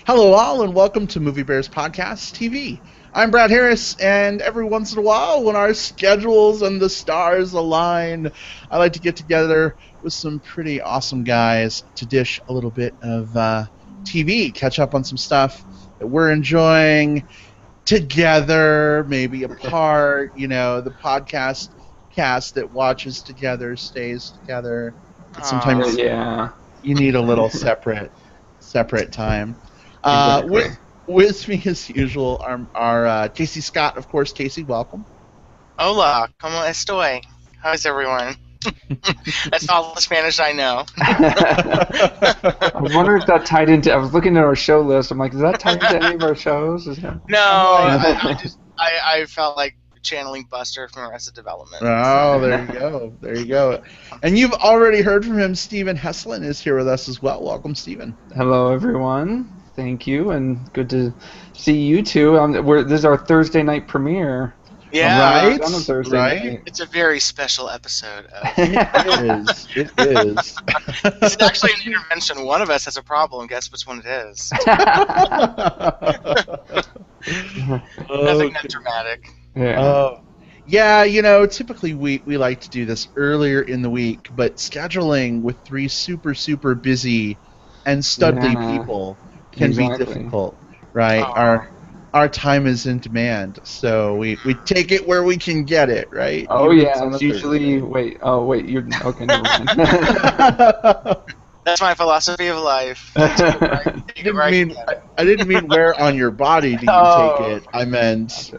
Hello all, and welcome to Movie Bears Podcast TV. I'm Brad Harris, and every once in a while, when our schedules and the stars align, I like to get together with some pretty awesome guys to dish a little bit of TV, catch up on some stuff that we're enjoying together, maybe apart, the podcast cast that watches together stays together. But sometimes you need a little separate time. Exactly. With me as usual are Casey Scott, of course. Casey, welcome. Hola, ¿cómo estoy? How's everyone? That's all the Spanish I know. I was wondering if that tied into. I was looking at our show list. I'm like, does that tie into any of our shows? No, I felt like channeling Buster from Arrested Development. Oh, there you go. And you've already heard from him. Stephen Heslin is here with us as well. Welcome, Stephen. Hello, everyone. Thank you, and good to see you two. This is our Thursday night premiere. Yeah, right. On a Thursday night. It's a very special episode. It is. This is actually an intervention. One of us has a problem. Guess which one it is. Nothing that dramatic. Yeah. Typically we like to do this earlier in the week, but scheduling with three super busy and studly people can be difficult, right? Our time is in demand, so we take it where we can get it, right? Oh, yeah, and it's usually... Wait, you're... Okay, never mind. That's my philosophy of life. I didn't mean where on your body do you take it. I meant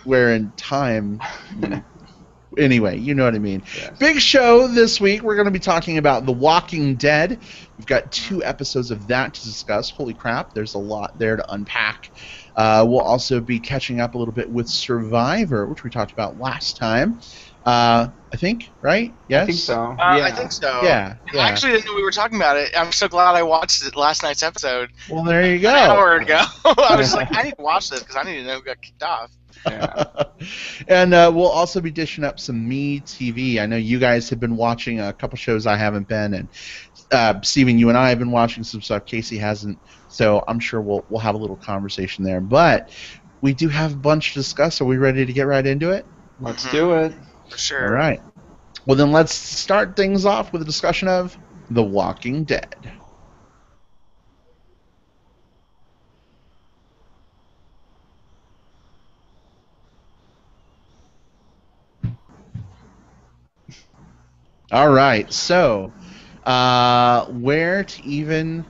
where in time. Anyway, you know what I mean. Yes. Big show this week. We're going to be talking about The Walking Dead. We've got 2 episodes of that to discuss. Holy crap, there's a lot there to unpack. We'll also be catching up a little bit with Survivor, which we talked about last time. I think, right? Yes? I think so. I think so. Yeah. I actually didn't know we were talking about it. I'm so glad I watched it last night's episode. Well, there you go. An hour ago. I was like, I need to watch this because I need to know who got kicked off. Yeah. And we'll also be dishing up some MeTV. I know you guys have been watching a couple shows I haven't been, and Steven, you and I have been watching some stuff Casey hasn't, so I'm sure we'll have a little conversation there. But we do have a bunch to discuss. Are we ready to get right into it? Let's do it. For sure. All right. Well, then let's start things off with a discussion of The Walking Dead. All right, so where to even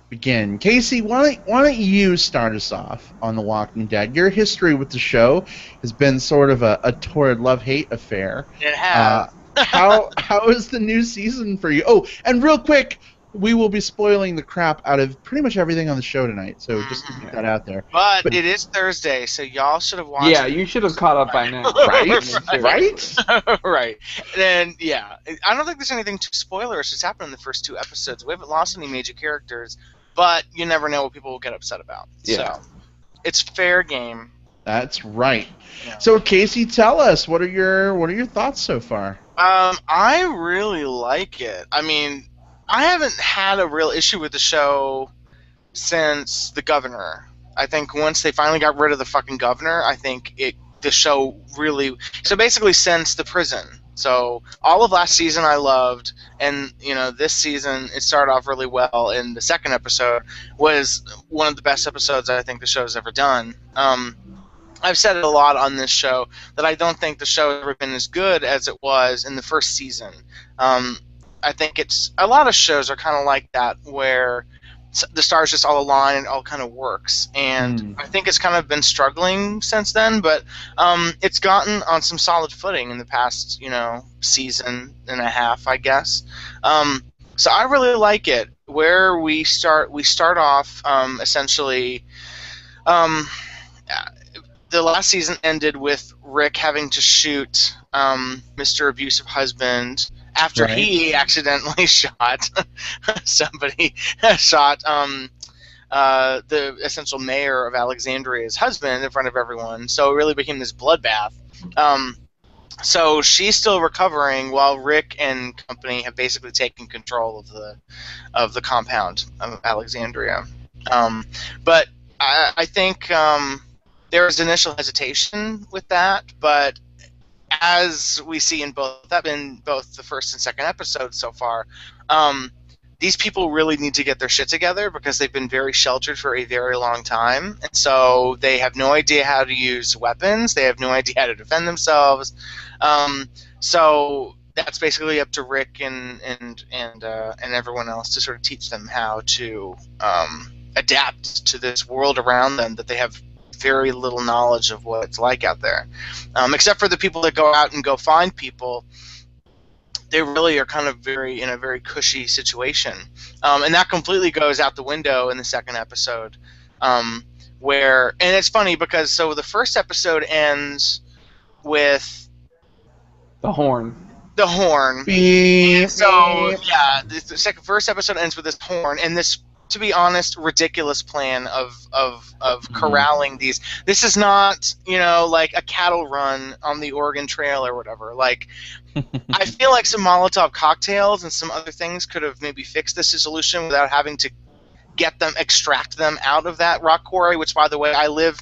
begin? Casey, why don't you start us off on The Walking Dead? Your history with the show has been sort of a torrid love-hate affair. It has. How is the new season for you? Oh, and real quick, we will be spoiling the crap out of pretty much everything on the show tonight, so just to get that out there. But it is Thursday, so y'all should have watched Yeah, you should have caught up by now. Right? Right. Then, yeah. I don't think there's anything too spoilerish that's happened in the first 2 episodes. We haven't lost any major characters, but you never know what people will get upset about. Yeah. So, it's fair game. That's right. Yeah. So, Casey, tell us, what are your thoughts so far? I really like it. I mean, I haven't had a real issue with the show since The Governor. I think once they finally got rid of the fucking governor, I think the show really... So basically since The Prison. So all of last season I loved, and this season it started off really well, and the second episode was one of the best episodes I think the show's ever done. I've said it a lot on this show that I don't think the show has ever been as good as it was in the first season. I think a lot of shows are kind of like that, where the stars just all align and it all kind of works. And I think it's kind of been struggling since then, but it's gotten on some solid footing in the past, season and a half, I guess. So I really like it. Where we start off essentially. The last season ended with Rick having to shoot Mr. Abusive Husband after he accidentally shot somebody. Shot the essential mayor of Alexandria's husband in front of everyone. So it really became this bloodbath. So she's still recovering while Rick and company have basically taken control of the compound of Alexandria. But I think there was initial hesitation with that, but as we see in both the first and second episodes so far, these people really need to get their shit together because they've been very sheltered for a very long time, and so they have no idea how to use weapons. They have no idea how to defend themselves. So that's basically up to Rick and everyone else to sort of teach them how to adapt to this world around them that they have very little knowledge of what it's like out there, except for the people that go out and go find people. They really are kind of in a very cushy situation, and that completely goes out the window in the second episode, and it's funny because the first episode ends with the horn. The horn. Beep, So beep. yeah, the first episode ends with this horn and this, to be honest, ridiculous plan of corralling these. This is not, like a cattle run on the Oregon Trail or whatever. Like, I feel like some Molotov cocktails and some other things could have maybe fixed this solution without having to extract them out of that rock quarry, which, by the way, I live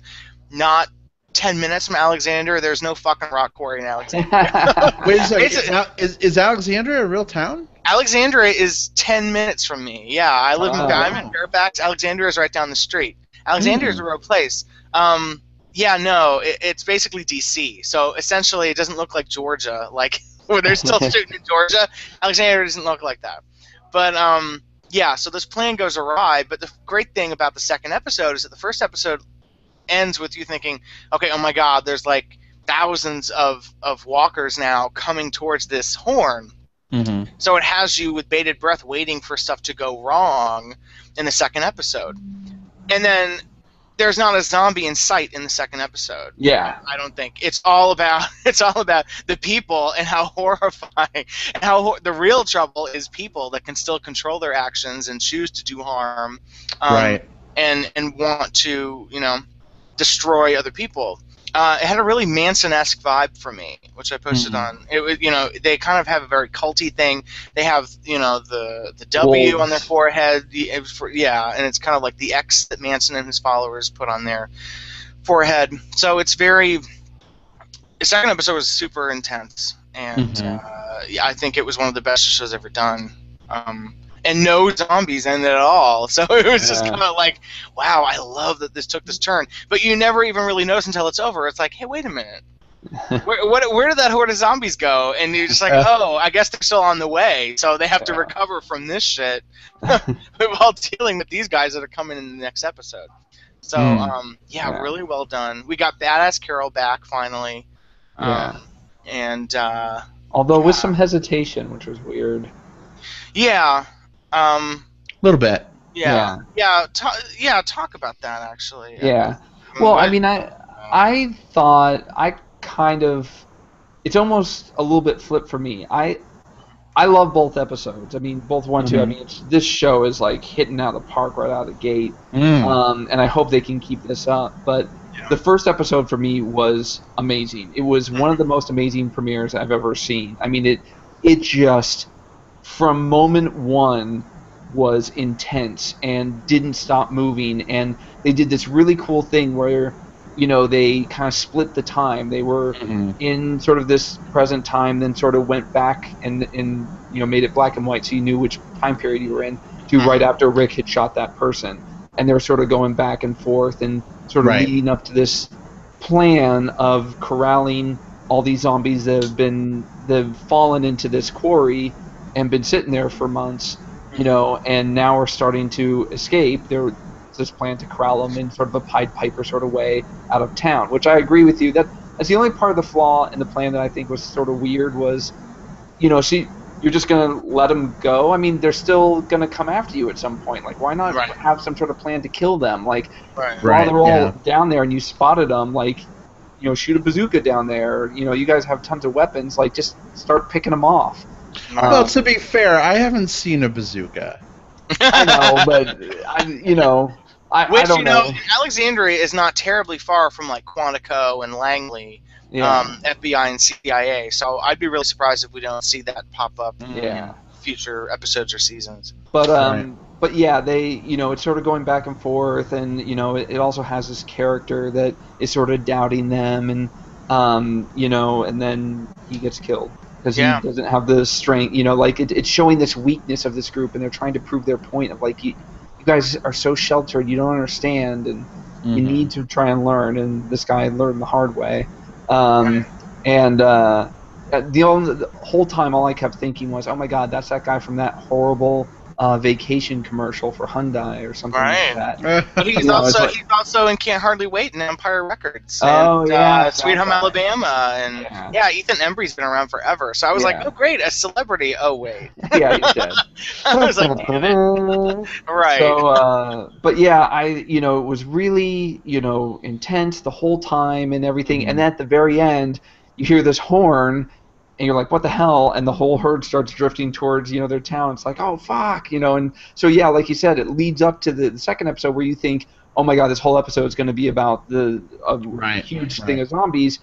not 10 minutes from Alexandria. There's no fucking rock quarry in Alexandria. Wait a second. Is Alexandria a real town? Alexandria is 10 minutes from me. Yeah, I live I'm in Fairfax. Alexandria is right down the street. Alexandria is a real place. It's basically D.C. So essentially, it doesn't look like Georgia. Like, where they're still shooting in Georgia, Alexandria doesn't look like that. But so this plan goes awry. But the great thing about the second episode is that the first episode ends with you thinking, okay, oh my God, there's like thousands of walkers now coming towards this horn. Mm-hmm. So it has you with bated breath waiting for stuff to go wrong in the second episode. And then there's not a zombie in sight in the second episode. Yeah. I don't think. It's all about the people and how horrifying, and how the real trouble is people that can still control their actions and choose to do harm. Right. And want to, destroy other people. It had a really Manson-esque vibe for me, which I posted on. It was, they kind of have a very culty thing. They have, the W Wolves on their forehead. And it's kind of like the X that Manson and his followers put on their forehead. So it's very. The second episode was super intense, and I think it was one of the best shows ever done. And no zombies in it at all. So it was just kind of like, wow, I love that this took this turn. But you never even really notice until it's over. It's like, hey, wait a minute. Where did that horde of zombies go? And you're just like, oh, I guess they're still on the way. So they have to recover from this shit while dealing with these guys that are coming in the next episode. So, really well done. We got Badass Carol back finally. Although with some hesitation, which was weird. Yeah. A little bit. Talk about that actually. Yeah. Well, I mean, I thought it's almost a little bit flipped for me. I love both episodes. I mean, both 1, 2. I mean, this show is like hitting out of the park right out of the gate. And I hope they can keep this up. But the first episode for me was amazing. It was one of the most amazing premieres I've ever seen. I mean, it just, from moment one, was intense and didn't stop moving. And they did this really cool thing where, they kind of split the time. They were in sort of this present time, then sort of went back and made it black and white so you knew which time period you were in, to right after Rick had shot that person. And they were sort of going back and forth and sort of leading up to this plan of corralling all these zombies that have fallen into this quarry and been sitting there for months, and now are starting to escape. There's this plan to corral them in sort of a Pied Piper sort of way out of town, which I agree with you. That's the only part of the flaw in the plan that I think was sort of weird was, you're just going to let them go? I mean, they're still going to come after you at some point. Like, why not have some sort of plan to kill them? Like, while they're all down there and you spotted them, like, shoot a bazooka down there. You guys have tons of weapons. Like, just start picking them off. Well, to be fair, I haven't seen a bazooka. I know, but I don't know. Alexandria is not terribly far from like Quantico and Langley, FBI and CIA. So I'd be really surprised if we don't see that pop up in future episodes or seasons. But but yeah, it's sort of going back and forth, and it also has this character that is sort of doubting them, and and then he gets killed because he doesn't have the strength. Like it's showing this weakness of this group, and they're trying to prove their point of like you guys are so sheltered, you don't understand, and you need to try and learn. And this guy learned the hard way, and the whole time, all I kept thinking was, "Oh my God, that's that guy from that horrible vacation commercial for Hyundai or something like that." But he's also in Can't Hardly Wait and Empire Records. And, Sweet Home Alabama, and Ethan Embry's been around forever. So I was like, "Oh great, a celebrity." Oh wait, yeah, he's dead. I was like, right. So, but yeah, it was really intense the whole time and everything, and then at the very end, you hear this horn. And you're like, what the hell? And the whole herd starts drifting towards, their town. It's like, oh, fuck, and so, yeah, like you said, it leads up to the second episode where you think, oh, my God, this whole episode is going to be about the huge thing of zombies.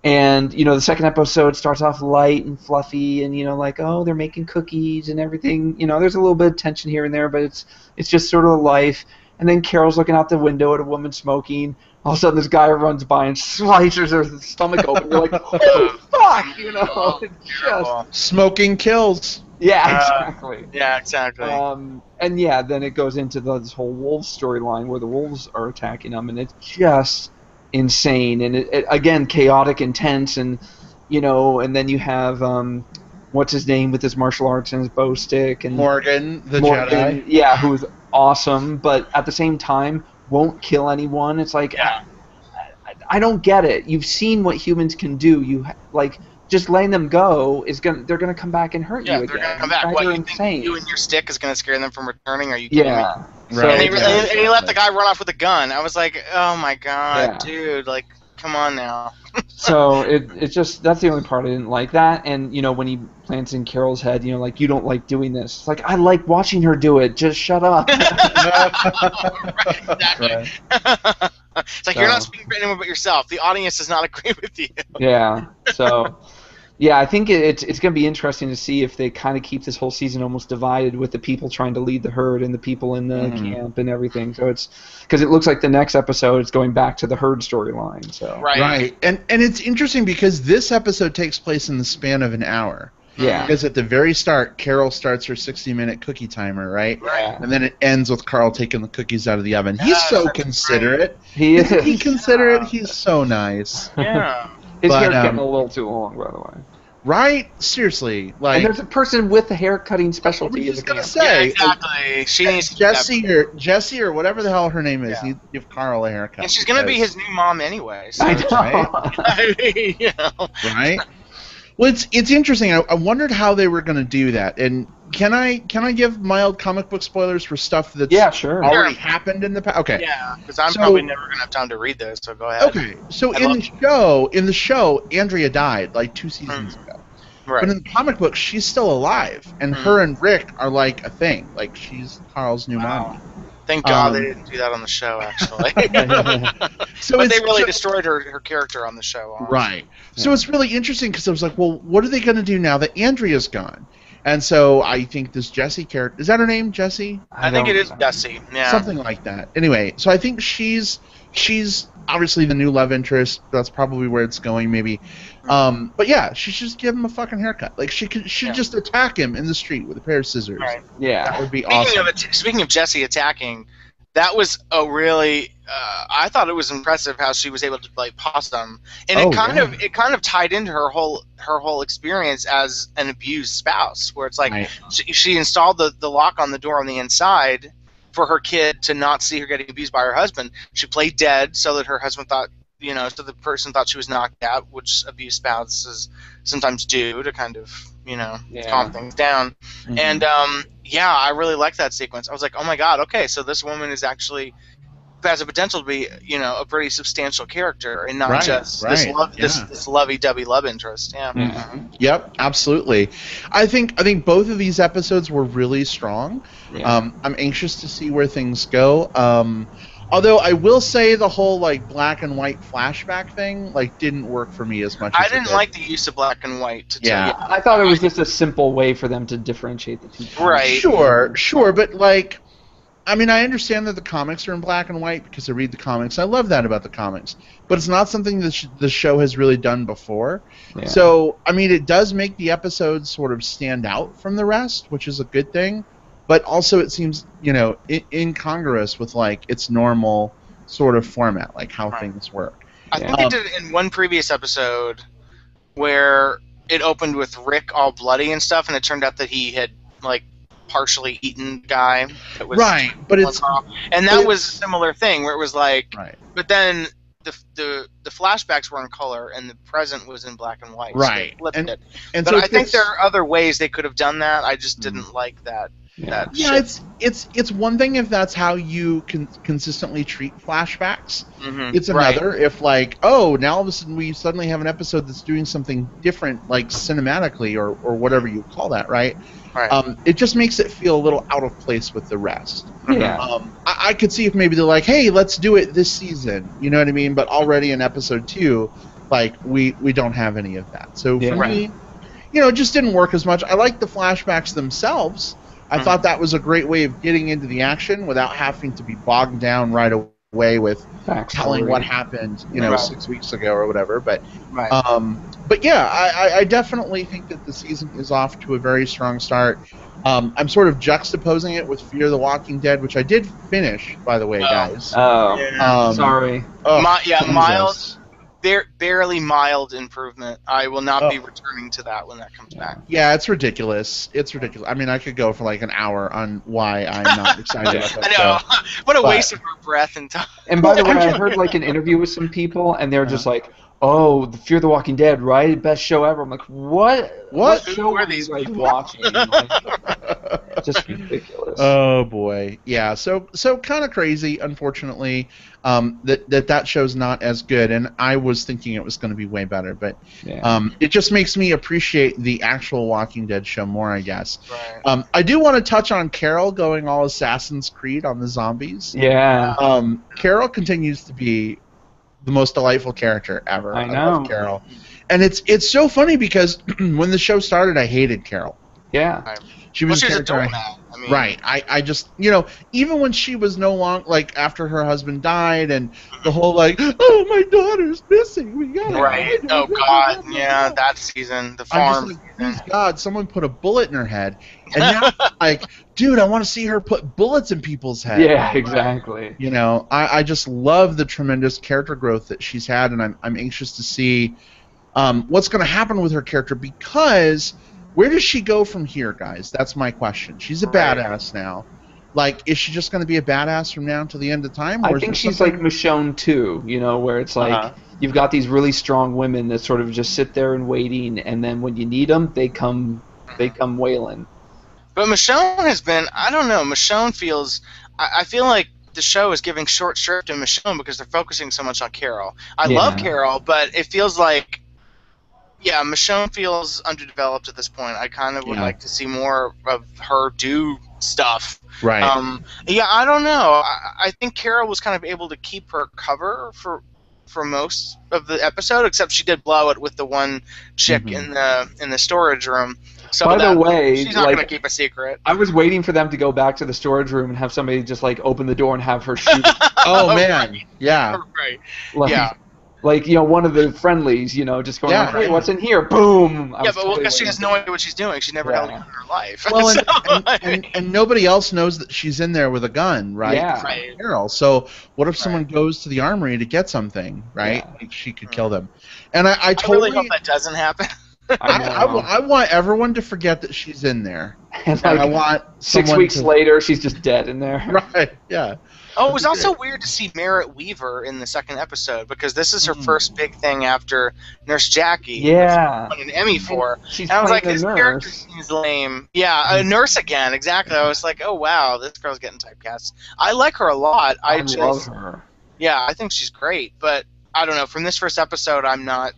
And, the second episode starts off light and fluffy and, like, oh, they're making cookies and everything. There's a little bit of tension here and there, but it's just sort of life. And then Carol's looking out the window at a woman smoking. All of a sudden, this guy runs by and slices her stomach open. You're like, oh, fuck, It's just... Smoking kills. Yeah, exactly. Yeah, exactly. And yeah, then it goes into this whole wolves storyline where the wolves are attacking them, and it's just insane. And it again, chaotic, intense, and and then you have what's his name with his martial arts and his bow stick, and Morgan, Jedi. Yeah, who's awesome, but at the same time won't kill anyone. It's like I don't get it. You've seen what humans can do. Just letting them go they're gonna come back and hurt you again. They're gonna come back. What, you think you and your stick is gonna scare them from returning? Are you kidding me? Right. And he let the guy run off with a gun. I was like, oh my God, dude, like, come on now. So it's just, that's the only part I didn't like. That, and when he plants in Carol's head, like, you don't like doing this. It's like, I like watching her do it. Just shut up. Right, exactly. Right. It's like, you're not speaking for anyone but yourself. The audience does not agree with you. Yeah. So, yeah, I think it's going to be interesting to see if they kind of keep this whole season almost divided with the people trying to lead the herd and the people in the camp and everything. So it's because it looks like the next episode is going back to the herd storyline. So right. And it's interesting because this episode takes place in the span of an hour. Yeah. Because at the very start, Carol starts her 60-minute cookie timer, right? Right. And then it ends with Carl taking the cookies out of the oven. He's so considerate. He is. Isn't he considerate? He's so nice. Yeah. His hair's getting a little too long, by the way. Right? Seriously. Like, and there's a person with a hair cutting specialty. I was just gonna say. Yeah, exactly. She needs Jessie or whatever the hell her name is. Needs to give Carl a haircut. And she's gonna be his new mom anyway. So. I know. Right? I mean, Right? Well, it's interesting. I wondered how they were going to do that. And can I give mild comic book spoilers for stuff that's already happened in the past? Okay. Yeah, because I'm probably never going to have time to read those, so go ahead. Okay. So in the show, Andrea died like 2 seasons ago. Right. But in the comic book, she's still alive, and her and Rick are like a thing. Like, she's Carl's new mom. Thank God they didn't do that on the show, actually. But they really destroyed her character on the show. Honestly. Right. So it's really interesting because I was like, well, what are they going to do now that Andrea's gone? And so I think this Jessie character, is that her name, Jessie? I think it is Jessie. Yeah. Something like that. Anyway, so I think she's obviously the new love interest. That's probably where it's going, maybe. But yeah, she should just give him a fucking haircut. Like, she should just attack him in the street with a pair of scissors. Right. Yeah. That would be awesome. Speaking of Jessie attacking, that was a really I thought it was impressive how she was able to play possum, and it kind of tied into her whole experience as an abused spouse, where it's like she installed the lock on the door on the inside for her kid to not see her getting abused by her husband. She played dead so that her husband thought, so the person thought she was knocked out, which abused spouses sometimes do to kind of, calm things down. Mm-hmm. And I really liked that sequence. I was like, oh my God, okay, so this woman is actually has a potential to be, a pretty substantial character, and not just this lovey-dovey love interest. Yeah. Mm-hmm. Yep, absolutely. I think both of these episodes were really strong. Yeah. I'm anxious to see where things go. Although I will say the whole black and white flashback thing didn't work for me as much. I didn't like the use of black and white. To tell you. I thought it was just a simple way for them to differentiate the two. Right. Sure, but I mean, I understand that the comics are in black and white because I read the comics. I love that about the comics, but it's not something that the show has really done before. Yeah. So, I mean, it does make the episodes sort of stand out from the rest, which is a good thing. But also, it seems, incongruous with like its normal sort of format, like how things work. I think they did it in one previous episode where it opened with Rick all bloody and stuff, and it turned out that he had like partially eaten guy. That was right, but it's and that was a similar thing where it was like, right. But then the flashbacks were in color and the present was in black and white. Right, so they flipped it. And but so I think there are other ways they could have done that. I just didn't like that. Yeah, it's one thing if that's how you can consistently treat flashbacks. Mm-hmm. It's another if like, oh, now all of a sudden we suddenly have an episode that's doing something different, like cinematically or whatever you call that, right? Right. It just makes it feel a little out of place with the rest. Yeah. I could see if maybe they're like, hey, let's do it this season. You know what I mean? But already in episode 2, like we don't have any of that. So for me, it just didn't work as much. I like the flashbacks themselves. I thought that was a great way of getting into the action without having to be bogged down right away with telling what happened, 6 weeks ago or whatever. But, yeah, I definitely think that the season is off to a very strong start. I'm sort of juxtaposing it with Fear the Walking Dead, which I did finish, by the way, guys. Oh, sorry. Mild. Barely mild improvement. I will not be returning to that when that comes back. Yeah, it's ridiculous. It's ridiculous. I mean, I could go for like an hour on why I'm not excited about that. I know. What a waste of our breath and time. And by the way, I heard like an interview with some people, and they're just like, "Oh, the Fear the Walking Dead, right? Best show ever." I'm like, What show are these guys watching? Like, just ridiculous. Oh boy, yeah. So kind of crazy, unfortunately. That show's not as good, and I was thinking it was going to be way better, but it just makes me appreciate the actual Walking Dead show more, I guess. Right. I do want to touch on Carol going all Assassin's Creed on the zombies. Yeah. Carol continues to be the most delightful character ever. I know. I love Carol, and it's so funny because when the show started, I hated Carol. Yeah. She was a character. Right. I just, even when she was no longer, like, after her husband died and the whole, like, oh, my daughter's missing. We got Right. Oh, God. Yeah, that season. The farm. I'm just like, please, God, someone put a bullet in her head. And now, like, dude, I want to see her put bullets in people's heads. Yeah, exactly. I just love the tremendous character growth that she's had, and I'm anxious to see what's going to happen with her character because... Where does she go from here, guys? That's my question. She's a badass now. Like, is she just going to be a badass from now until the end of time? I think she's like Michonne too, where it's like you've got these really strong women that sort of just sit there and waiting, and then when you need them, they come wailing. But Michonne has been, I don't know, Michonne feels, I feel like the show is giving short shrift to Michonne because they're focusing so much on Carol. I love Carol, but it feels like, Michonne feels underdeveloped at this point. I kind of would like to see more of her do stuff. Right. I don't know. I think Carol was kind of able to keep her cover for most of the episode, except she did blow it with the one chick in the storage room. So by the way, she's not going to keep a secret. I was waiting for them to go back to the storage room and have somebody just like open the door and have her shoot. Oh man, right. Yeah. Right. Like, one of the friendlies, just going, hey, what's in here? Boom! But she has no idea what she's doing. She never held a gun in her life. Well, and nobody else knows that she's in there with a gun, right? Yeah. Right. Carol. So what if someone goes to the armory to get something, right? Yeah. Like, she could kill them. And I totally hope that doesn't happen. I want everyone to forget that she's in there. And I want 6 weeks later, she's just dead in there. Right, yeah. Oh, it was also weird to see Merritt Weaver in the second episode because this is her first big thing after Nurse Jackie. Yeah. Won an Emmy for. She's and I was like, playing this a character nurse. seems lame. Yeah, a nurse again, exactly. I was like, oh wow, this girl's getting typecast. I like her a lot. I love her. Yeah, I think she's great, but I don't know. From this first episode, I'm not.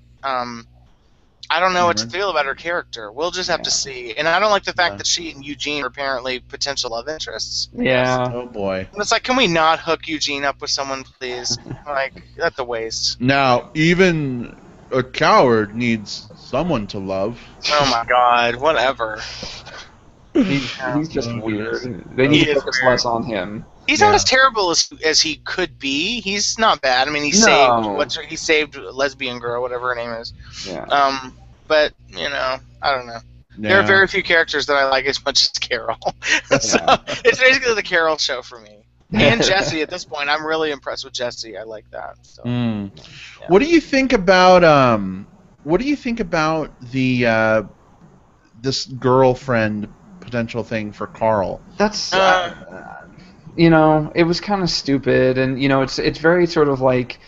I don't know what to feel about her character. We'll just have to see. And I don't like the fact that she and Eugene are apparently potential love interests. Yeah. Oh boy. And it's like, can we not hook Eugene up with someone, please? Like, that's a waste. Now, even a coward needs someone to love. Oh my God, whatever. He's just weird. They need to focus less on him. He's not as terrible as he could be. He's not bad. I mean, he saved a lesbian girl, whatever her name is. Yeah. But I don't know. Yeah. There are very few characters that I like as much as Carol. So it's basically the Carol show for me. And Jesse at this point. I'm really impressed with Jesse. I like that. So. Yeah. What do you think about the this girlfriend potential thing for Carl? That's it was kind of stupid, and it's very sort of like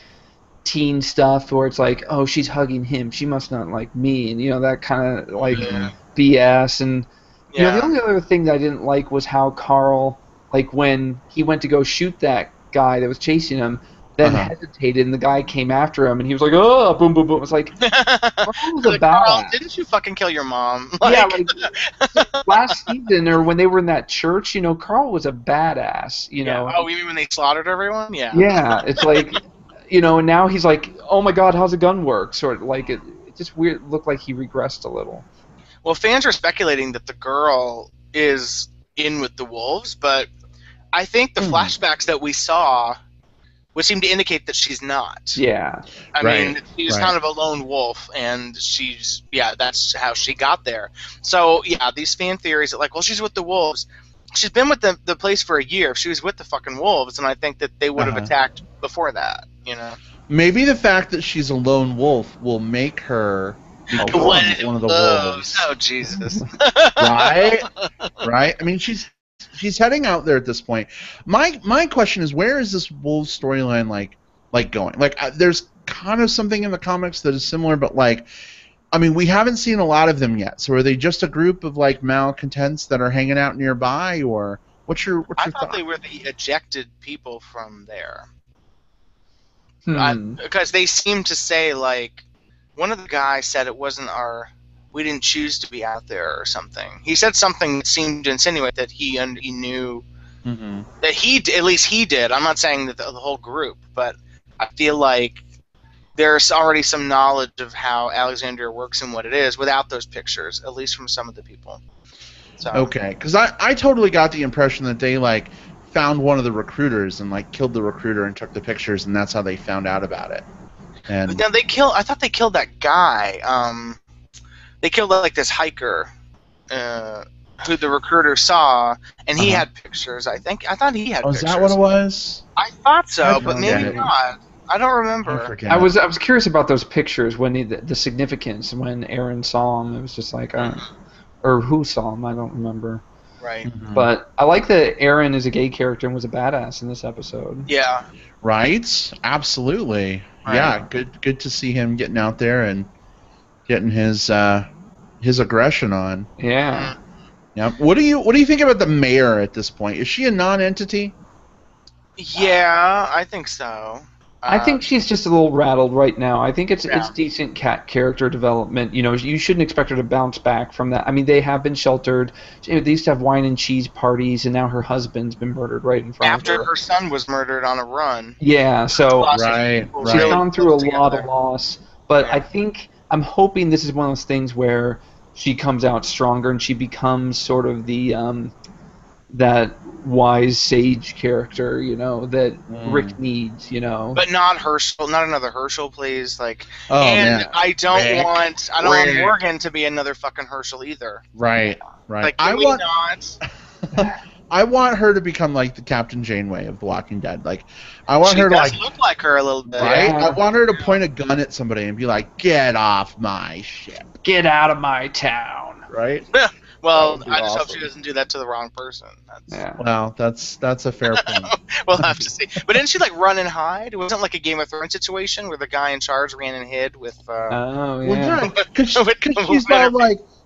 teen stuff where it's like, oh, she's hugging him, she must not like me, and that kind of like BS. And the only other thing that I didn't like was how Carl, like when he went to go shoot that guy that was chasing him, then hesitated, and the guy came after him, and he was like, oh, boom, boom, boom. It's like, Carl was a badass. Carl, didn't you fucking kill your mom? Last season, or when they were in that church, Carl was a badass, Oh, you mean when they slaughtered everyone? Yeah. Yeah, it's like, and now he's like, oh my god, how's a gun work? Sort of like, it just weird, looked like he regressed a little. Well, fans are speculating that the girl is in with the wolves, but I think the flashbacks that we saw would seem to indicate that she's not. Yeah. I mean, she's kind of a lone wolf, and that's how she got there. So, these fan theories are like, well, she's with the wolves. She's been with the place for a year. If she was with the fucking wolves, and I think that they would have attacked before that, Maybe the fact that she's a lone wolf will make her one of the wolves. Oh, Jesus. Right? I mean, she's heading out there at this point. My question is, where is this wolf storyline like going? Like, there's kind of something in the comics that is similar, but I mean, we haven't seen a lot of them yet. So are they just a group of malcontents that are hanging out nearby, or what's your thought? I thought they were the ejected people from there. Because they seem to say one of the guys said it wasn't we didn't choose to be out there or something. He said something that seemed to insinuate that he knew that at least he did. I'm not saying that the whole group, but I feel like there's already some knowledge of how Alexandria works and what it is without those pictures, at least from some of the people. So. Okay, because I totally got the impression that they found one of the recruiters and killed the recruiter and took the pictures, and that's how they found out about it. And but then I thought they killed that guy. They killed this hiker who the recruiter saw, and he had pictures. I thought he had pictures. Is that what it was? I thought so, but maybe not. I don't remember. I was curious about those pictures when the significance when Aaron saw him. It was just like, or who saw him? I don't remember. Right. But I like that Aaron is a gay character and was a badass in this episode. Yeah. Right. Absolutely. Right. Yeah. Good to see him getting out there and getting his aggression on. Yeah. Yeah. What do you think about the mayor at this point? Is she a non-entity? Yeah, I think so. I think she's just a little rattled right now. I think it's decent cat character development. You shouldn't expect her to bounce back from that. I mean, they have been sheltered. They used to have wine and cheese parties, and now her husband's been murdered right in front of her. After her son was murdered on a run. Yeah, so right. She's gone through a lot of loss. But I'm hoping this is one of those things where she comes out stronger and she becomes sort of the that wise sage character, that Rick needs, But not Herschel, not another Herschel, please. I don't want Morgan to be another fucking Herschel either. Right. I want her to become the Captain Janeway of The Walking Dead. I want her to look like her a little bit. Right? Yeah. I want her to point a gun at somebody and be like, "Get off my ship. Get out of my town." Right? Well, I just hope she doesn't do that to the wrong person. Well, that's a fair point. We'll have to see. But didn't she run and hide? It wasn't like a Game of Thrones situation where the guy in charge ran and hid with. Oh yeah. Well, because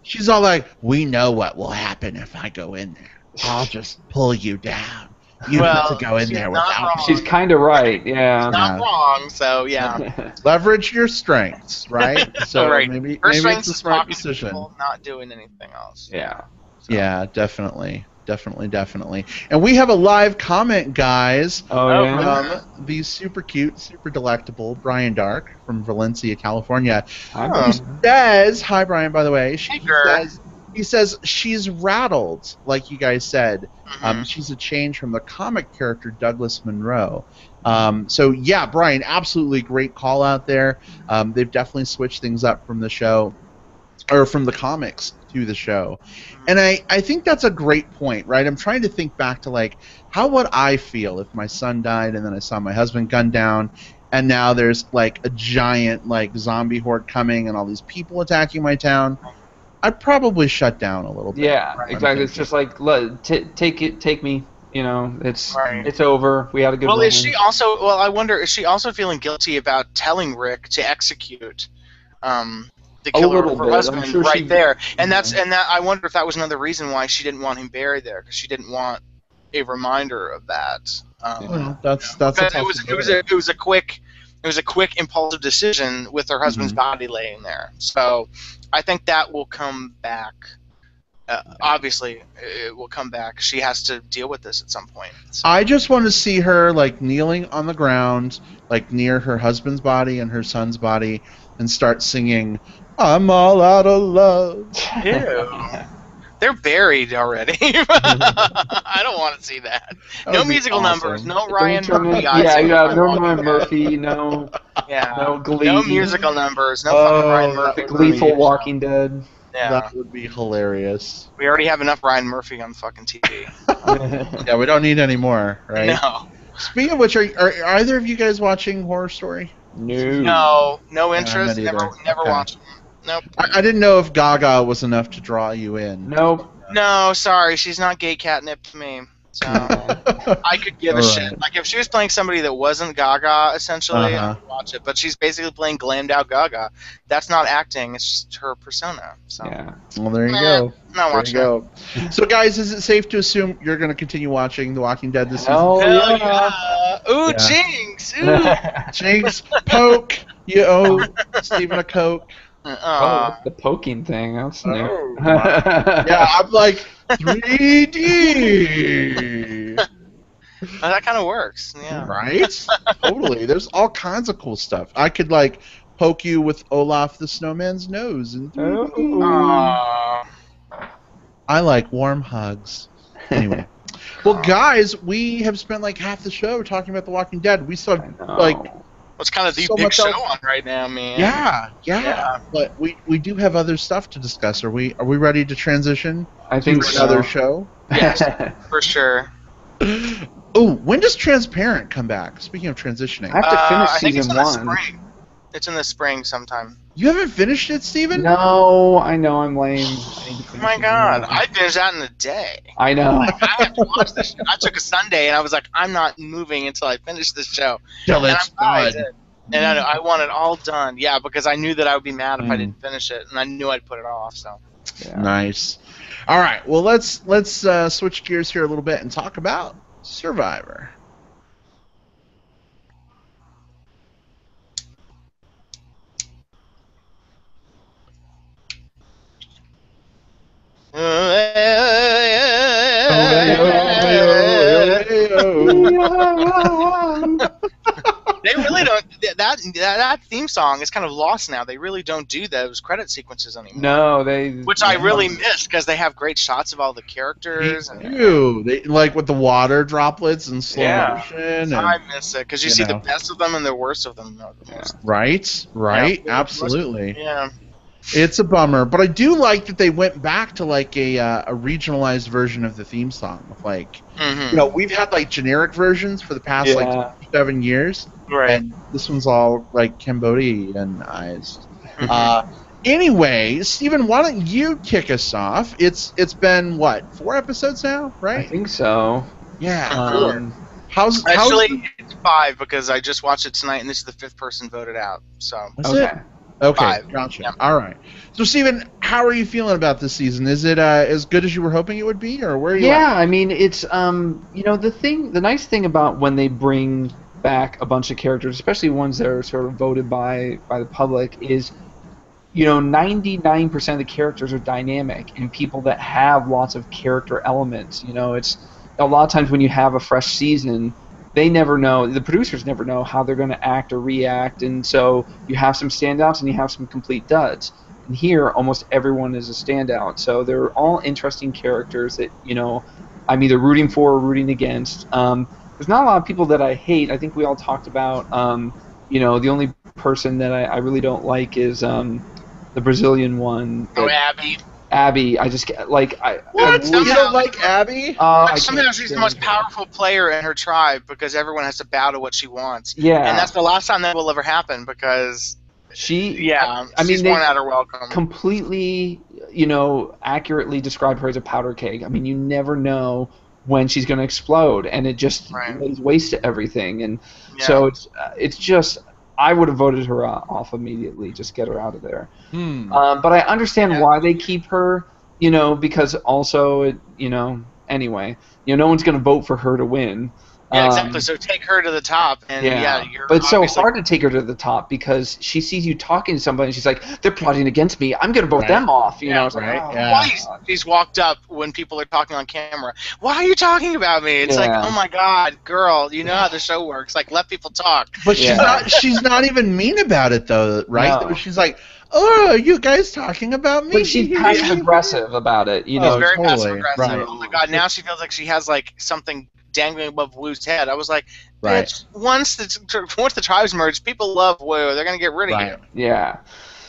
she's all like, "We know what will happen if I go in there. I'll just pull you down. You have to go in there without me." She's kind of right. Yeah. She's not wrong. So yeah. Leverage your strengths, right? So right. maybe strengths it's a smart decision. People, not doing anything else. Yeah. So. Yeah, definitely. And we have a live comment, guys. Oh, yeah. From the super cute, super delectable Brian Dark from Valencia, California. Hi, Brian. She says, hi, Brian, by the way. She says, he says she's rattled, like you guys said. Mhm. She's a change from the comic character Douglas Monroe. So yeah, Brian, absolutely great call out there. They've definitely switched things up from the show, or from the comics to the show. And I think that's a great point, right? I'm trying to think back to, like, how would I feel if my son died and then I saw my husband gunned down, and now there's, like, a giant, like, zombie horde coming and all these people attacking my town? I'd probably shut down a little bit. Yeah, exactly. It's just like, take me. You know, it's over. We had a good. Well, moment. is she also? Well, I wonder, is she also feeling guilty about telling Rick to execute the killer of her husband there? And I wonder if that was another reason why she didn't want him buried there, because she didn't want a reminder of that. That's it was a quick impulsive decision with her husband's body laying there. So I think that will come back. Obviously, it will come back. She has to deal with this at some point. So. I just want to see her, like, kneeling on the ground, like, near her husband's body and her son's body, and start singing, "I'm all out of love." Ew. They're buried already. I don't want to see that. No musical numbers. No Ryan Murphy. No Ryan Murphy. No Glee. No musical numbers. No fucking Ryan Murphy. Gleeful Walking Dead. Yeah. That would be hilarious. We already have enough Ryan Murphy on fucking TV. Yeah, we don't need any more, right? No. Speaking of which, are either of you guys watching Horror Story? No interest. Never watched. Nope. I didn't know if Gaga was enough to draw you in. Nope. No, sorry, she's not gay catnip to me. So I could give a shit. Like, if she was playing somebody that wasn't Gaga, essentially, I would watch it. But she's basically playing glammed out Gaga. That's not acting; it's just her persona. So. Yeah. Well, there you go. Not watching. There you go. So, guys, is it safe to assume you're going to continue watching The Walking Dead this season? Oh yeah. Ooh, Jinx! Ooh. Jinx, poke. You owe Steven a Coke. The poking thing. That's new. Yeah, I'm like 3D. That kind of works. Yeah. Right? Totally. There's all kinds of cool stuff. I could, like, poke you with Olaf the Snowman's nose. And I like warm hugs. Anyway. Well, guys, we have spent like half the show talking about The Walking Dead. We saw like. It's kind of the big show on right now, man. Yeah. But we do have other stuff to discuss. Are we ready to transition? I think to another show. Yes, for sure. Oh, when does Transparent come back? Speaking of transitioning, I have to finish I think season it's in 1. The spring. It's in the spring sometime. You haven't finished it, Steven? No, I know I'm lame. Oh my god, I finished that in a day. I know. I have to watch this shit. I took a Sunday and I was like, I'm not moving until I finish this show. Till it's done. And I want it all done. Yeah, because I knew that I would be mad if I didn't finish it, and I knew I'd put it off. So. Yeah. Nice. All right. Well, let's switch gears here a little bit and talk about Survivor. They really don't. That theme song is kind of lost now. They really don't do those credit sequences anymore. No, which I really miss because they have great shots of all the characters. They like with the water droplets and slow motion. I miss it because you see the best of them and the worst of them. Right. Yeah, absolutely. Yeah. It's a bummer, but I do like that they went back to like a regionalized version of the theme song. Like, we've had like generic versions for the past like 7 years, right? And this one's all like Cambodianized. Anyway, Steven, why don't you kick us off? It's been what, 4 episodes now, right? I think so. Yeah. How's actually it's 5 because I just watched it tonight and this is the 5th person voted out. So Okay, 5. Gotcha. Yeah. All right. So, Steven, how are you feeling about this season? Is it as good as you were hoping it would be, or where are you at? I mean, it's the nice thing about when they bring back a bunch of characters, especially ones that are sort of voted by the public, is 99% of the characters are dynamic and people that have lots of character elements. It's a lot of times when you have a fresh season, they never know, the producers never know how they're going to act or react, and so you have some standouts and you have some complete duds. And here, almost everyone is a standout. So they're all interesting characters that, I'm either rooting for or rooting against. There's not a lot of people that I hate. I think we all talked about, the only person that I really don't like is the Brazilian one. Abby. Abby, I just What? You don't like Abby? Somehow she's the most powerful player in her tribe because everyone has to bow to what she wants. Yeah. And that's the last time that will ever happen because she's worn out her welcome. Completely, accurately describe her as a powder keg. I mean, you never know when she's going to explode, and it just lays waste to everything. And so it's just, I would have voted her off immediately. Just get her out of there. But I understand why they keep her, because also, anyway, no one's going to vote for her to win. Yeah, exactly. So take her to the top, and you're. But it's so hard to take her to the top because she sees you talking to somebody, and she's like, "They're plotting against me. I'm going to vote them off." It's like, She's walked up when people are talking on camera. Why are you talking about me? It's like, oh my God, girl, you know how the show works. Like, let people talk. But she's not even mean about it though, right? No. She's like, "Oh, are you guys talking about me?" But she's passive aggressive about it. She's very passive aggressive. Right. Oh my God, now she feels like she has like something dangling above Wu's head. I was like, bitch, once the tribes merge, people love Wu. They're gonna get rid of you. Yeah.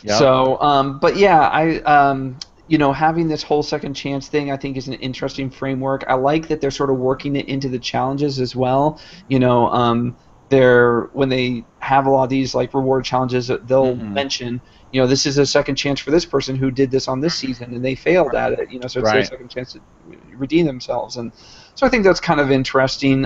Yep. So, but yeah, I having this whole second chance thing, I think is an interesting framework. I like that they're sort of working it into the challenges as well. When they have a lot of these like reward challenges, they'll mention, this is a second chance for this person who did this on this season and they failed at it. So it's their second chance to redeem themselves. And so I think that's kind of interesting.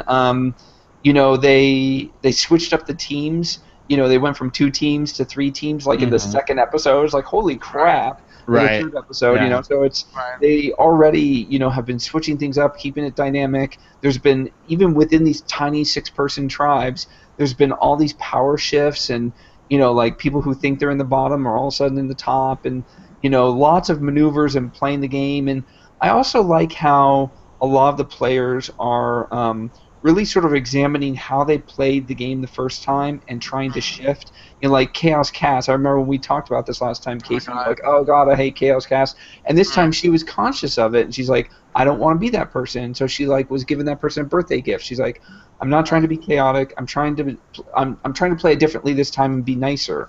They switched up the teams. They went from 2 teams to 3 teams, like in the second episode. It's like, holy crap! Right. The third episode, so it's they already, have been switching things up, keeping it dynamic. There's been, even within these tiny 6-person tribes, there's been all these power shifts, and like people who think they're in the bottom are all of a sudden in the top, and lots of maneuvers and playing the game. And I also like how a lot of the players are really sort of examining how they played the game the first time and trying to shift. Like Chaos Cass, I remember when we talked about this last time, Casey was like, "Oh God, I hate Chaos Cass," and this time she was conscious of it, and she's like, "I don't want to be that person." So she like was giving that person a birthday gift. She's like, "I'm not trying to be chaotic. I'm trying to play it differently this time and be nicer."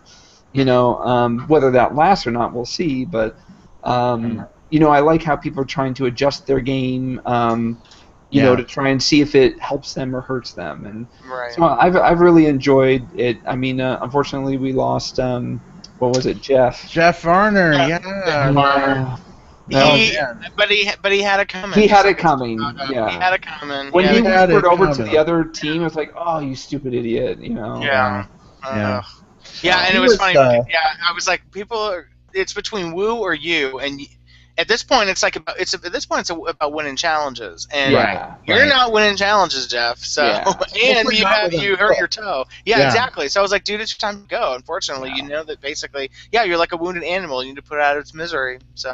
Whether that lasts or not, we'll see. But I like how people are trying to adjust their game. To try and see if it helps them or hurts them, and so I've really enjoyed it. I mean, unfortunately, we lost. What was it, Jeff? Jeff Varner, But he had it coming. He had it coming. He had it coming. When he whispered over to the other team, it was like, "Oh, you stupid idiot!" Yeah. And it was funny. I was like, it's between Wu or you, and at this point, it's about winning challenges, and you're not winning challenges, Jeff. So, and you hurt your toe. Yeah, exactly. So I was like, dude, it's your time to go. Unfortunately, you know that basically, you're like a wounded animal. You need to put it out of its misery. So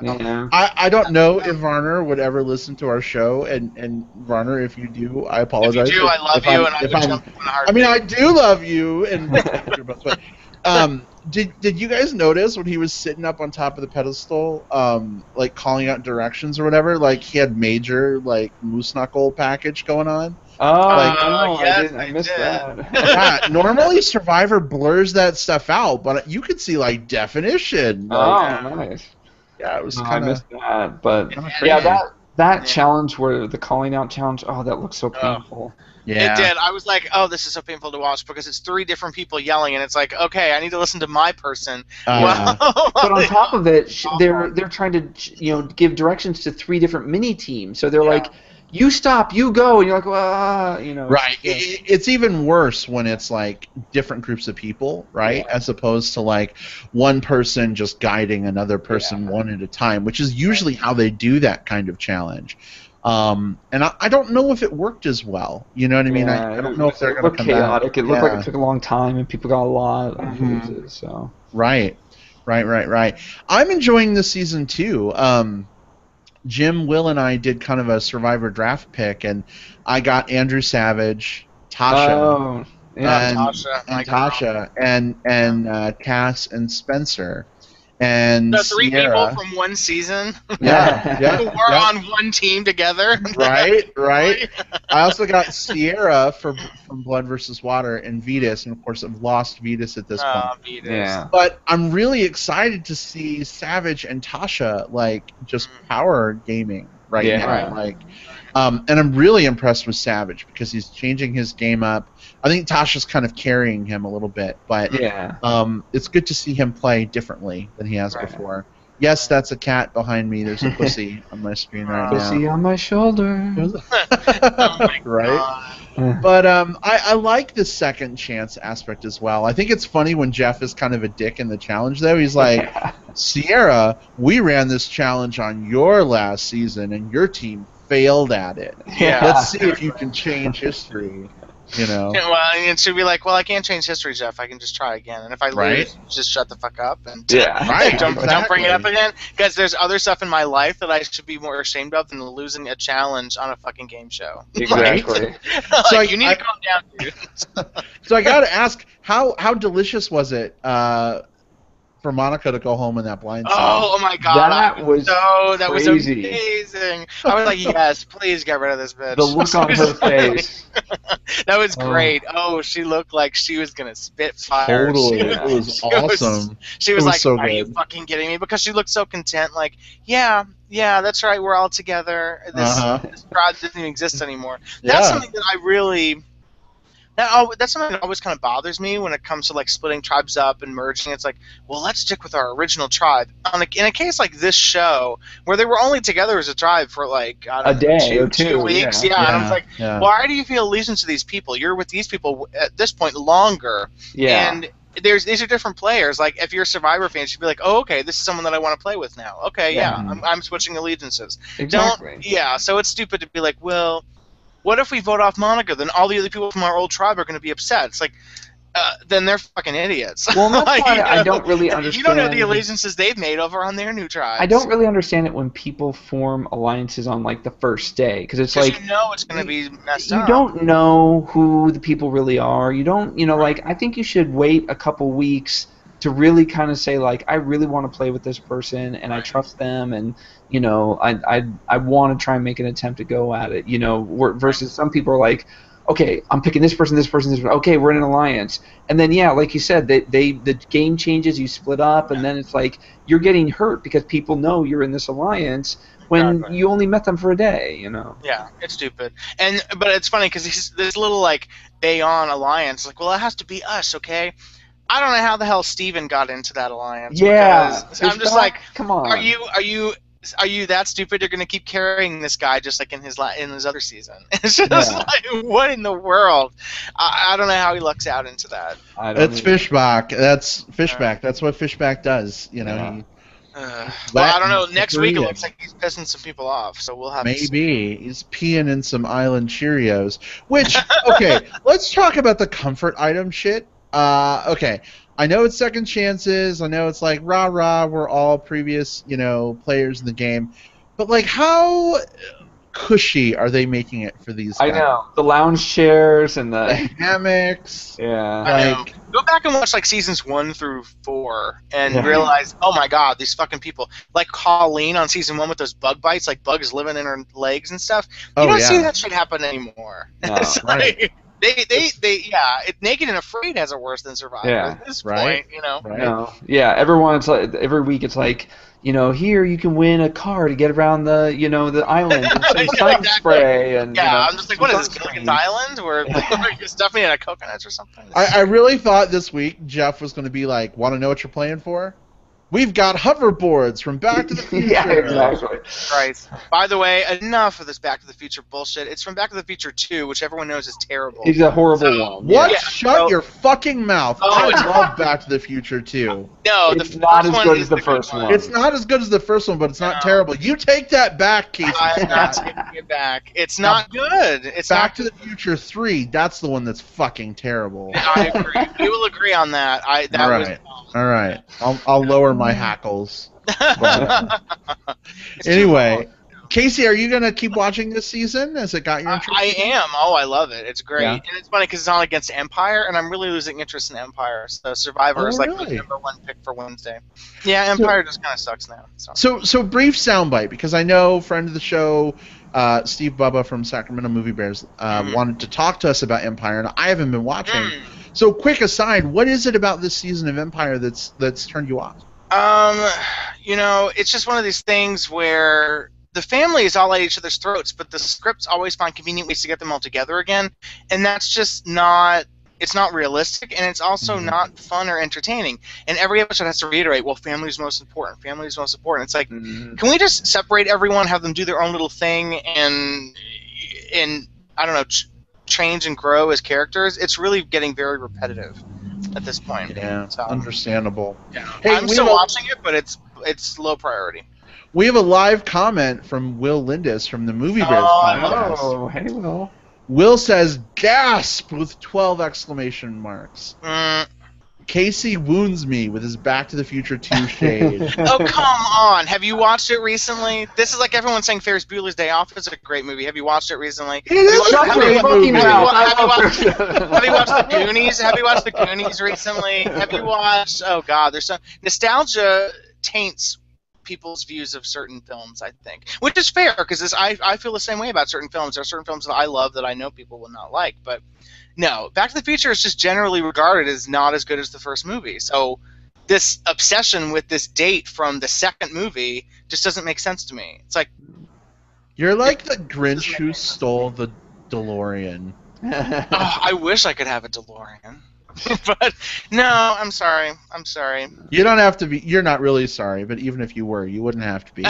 I don't know if Varner would ever listen to our show, and Varner, if you do, I apologize. If you do, I love you, and I would jump in a heartbeat. I mean, I do love you, and Did you guys notice when he was sitting up on top of the pedestal, like calling out directions or whatever? Like he had major moose knuckle package going on. Oh, yes, I missed that. Normally Survivor blurs that stuff out, but you could see definition. Nice. Yeah, it was I missed that, but that challenge where the calling out challenge. Oh, that looks so painful. Yeah. It did. I was like, oh, this is so painful to watch because it's 3 different people yelling, and it's like, okay, I need to listen to my person. But on top of it, they're trying to give directions to 3 different mini teams. So they're like, you stop, you go, and you're like, well, Right. It's even worse when it's different groups of people, right, as opposed to one person just guiding another person one at a time, which is usually how they do that kind of challenge. And I don't know if it worked as well. You know what I mean? I don't know if they're going to come chaotic. back. It looked like it took a long time, and people got a lot of loses. So Right. I'm enjoying this season too. Jim, Will, and I did kind of a Survivor draft pick, and I got Andrew Savage, Tasha, Tasha, and Cass and Spencer. and The three Sierra. people from one season Yeah, who were on one team together. Right. I also got Sierra from Blood versus Water and Vetus, and of course I've lost Vetus at this point. Vetus. Yeah. But I'm really excited to see Savage and Tasha like just power gaming right Yeah. now. Right. Like, and I'm really impressed with Savage because he's changing his game up. I think Tasha's kind of carrying him a little bit, but Yeah. it's good to see him play differently than he has before. Yes, that's a cat behind me. There's a pussy on my screen right now. Pussy on my shoulder. Oh my Right? God. But I like the second chance aspect as well. I think it's funny when Jeff is kind of a dick in the challenge, though. He's like, Sierra, we ran this challenge on your last season, and your team failed at it. Yeah. Let's see if you can change history. You know? Yeah, well, it should be like, well, I can't change history, Jeff. I can just try again. And if I lose, just shut the fuck up and Right, don't bring it up exactly. again. Because there's other stuff in my life that I should be more ashamed of than losing a challenge on a fucking game show. Exactly. So You need to calm down, dude. So I got to ask, how delicious was it for Monica to go home in that blind scene? Oh my God, That was that was crazy. amazing. I was like, yes, please get rid of this bitch. The look on her face. That was great. Oh, she looked like she was gonna spit fire. Totally, She it was she awesome. She It was was like, so "Are you good. fucking kidding me?" Because she looked so content. Like, yeah, that's right. We're all together. This tribe doesn't even exist anymore. That's something that I really. That's something that always kind of bothers me when it comes to like splitting tribes up and merging. It's like, well, let's stick with our original tribe. In a case like this show, where they were only together as a tribe for like I don't A know, day or two two, weeks, yeah. and I was like, why do you feel allegiance to these people? You're with these people at this point longer, and these are different players. Like if you're a Survivor fan, you should be like, oh, okay, this is someone that I want to play with now. Okay, I'm switching allegiances. Exactly. So it's stupid to be like, well, what if we vote off Monica? Then all the other people from our old tribe are going to be upset. It's like, then they're fucking idiots. Well, that's why I don't really understand. You don't know the allegiances they've made over on their new tribes. I don't really understand it when people form alliances on like the first day, because it's like you know it's going to be messed up. You don't know who the people really are. You don't, like I think you should wait a couple weeks to really kind of say like, I really want to play with this person and I trust them, and I want to try and make an attempt to go at it. Versus some people are like, okay, I'm picking this person, this person, this person. Okay, we're in an alliance, and then like you said, the game changes, you split up, and then it's like you're getting hurt because people know you're in this alliance when you only met them for a day. Yeah, it's stupid, but it's funny because this little like Bayon alliance, like, well, it has to be us, okay? I don't know how the hell Steven got into that alliance. Yeah, I'm just like, come on. Are you that stupid? You're gonna keep carrying this guy just like in his other season. It's just like, what in the world? I don't know how he lucks out into that. That's Fishback. That's Fishback. That's what Fishback does. Well, I don't know. Next week it looks like he's pissing some people off, so we'll have maybe he's peeing in some Island Cheerios. Which, okay, let's talk about the comfort item shit. Okay, I know it's second chances. I know it's like rah-rah, we're all previous, players in the game. But like, how cushy are they making it for these guys? I know. The lounge chairs and the hammocks. Yeah. I know. Go back and watch like seasons 1 through 4 and realize, oh my god, these fucking people. Like Colleen on season 1 with those bug bites, like bugs living in her legs and stuff. You don't see that shit happen anymore. No, like, Naked and Afraid has it worse than Survivor at this point, Right. No. Yeah, everyone's like, every week it's like, here you can win a car to get around the, the island and some sun spray and. I'm just like, what is this, Gilligan's Island, where you stuff me in a coconut or something? I really thought this week Jeff was going to be like, want to know what you're playing for? We've got hoverboards from Back to the Future. Yeah, exactly. Right. By the way, enough of this Back to the Future bullshit. It's from Back to the Future 2, which everyone knows is terrible. It's a horrible one. What? Yeah. Shut your fucking mouth. I love Back to the Future 2. No, it's not as good as the first one. It's not as good as the first one, but it's not terrible. You take that back, Casey. I'm not taking it back. It's not good. It's Back to the Future 3, that's the one that's fucking terrible. I agree. We will agree on that. All right. I'll lower my hackles. Anyway, Casey, are you gonna keep watching this season? Has it got your interest? I am. Oh, I love it. It's great, Yeah. and it's funny because it's on against Empire, and I'm really losing interest in Empire. So Survivor is like really? the number one pick for Wednesday. Yeah, Empire just kind of sucks now. So brief soundbite, because I know friend of the show, Steve Bubba from Sacramento Movie Bears, wanted to talk to us about Empire, and I haven't been watching. So quick aside, what is it about this season of Empire that's turned you off? It's just one of these things where the family is all at each other's throats, but the scripts always find convenient ways to get them all together again, and that's just not. It's not realistic, and it's also not fun or entertaining. And every episode has to reiterate, well, family is most important. Family is most important. It's like, can we just separate everyone, have them do their own little thing, and I don't know, change and grow as characters? It's really getting very repetitive at this point. Yeah, so, understandable. Yeah. Hey, I'm still watching it, but it's low priority. We have a live comment from Will Lindis from the Movie Bears podcast. Oh, hey, Will. Will says, gasp, with 12 exclamation marks. Casey wounds me with his Back to the Future 2 shade. Oh, come on. Have you watched it recently? This is like everyone saying Ferris Bueller's Day Off is a great movie. Have you watched it recently? It is a great movie. Have you watched The Goonies? Have you watched The Goonies recently? Have you watched... Oh, God. There's some... Nostalgia taints people's views of certain films, I think. Which is fair, because I feel the same way about certain films. There are certain films that I love that I know people will not like, but... No, Back to the Future is just generally regarded as not as good as the first movie. So this obsession with this date from the second movie just doesn't make sense to me. It's like... You're like the Grinch who stole the DeLorean. I wish I could have a DeLorean. But no, I'm sorry. You don't have to be. You're not really sorry, but even if you were, you wouldn't have to be.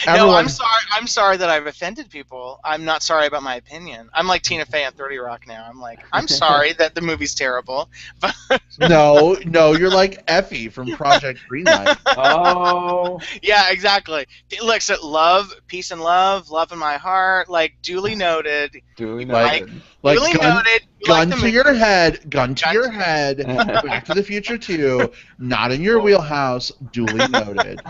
No, I'm sorry. I'm sorry that I've offended people. I'm not sorry about my opinion. I'm like Tina Fey on 30 Rock now. I'm sorry that the movie's terrible. But no, you're like Effie from Project Greenlight. Oh. Yeah, exactly. Look, so love, peace and love in my heart. Like duly noted. Duly noted. Like duly noted. Gun to your head. Back to the Future 2. Not in your wheelhouse. Duly noted.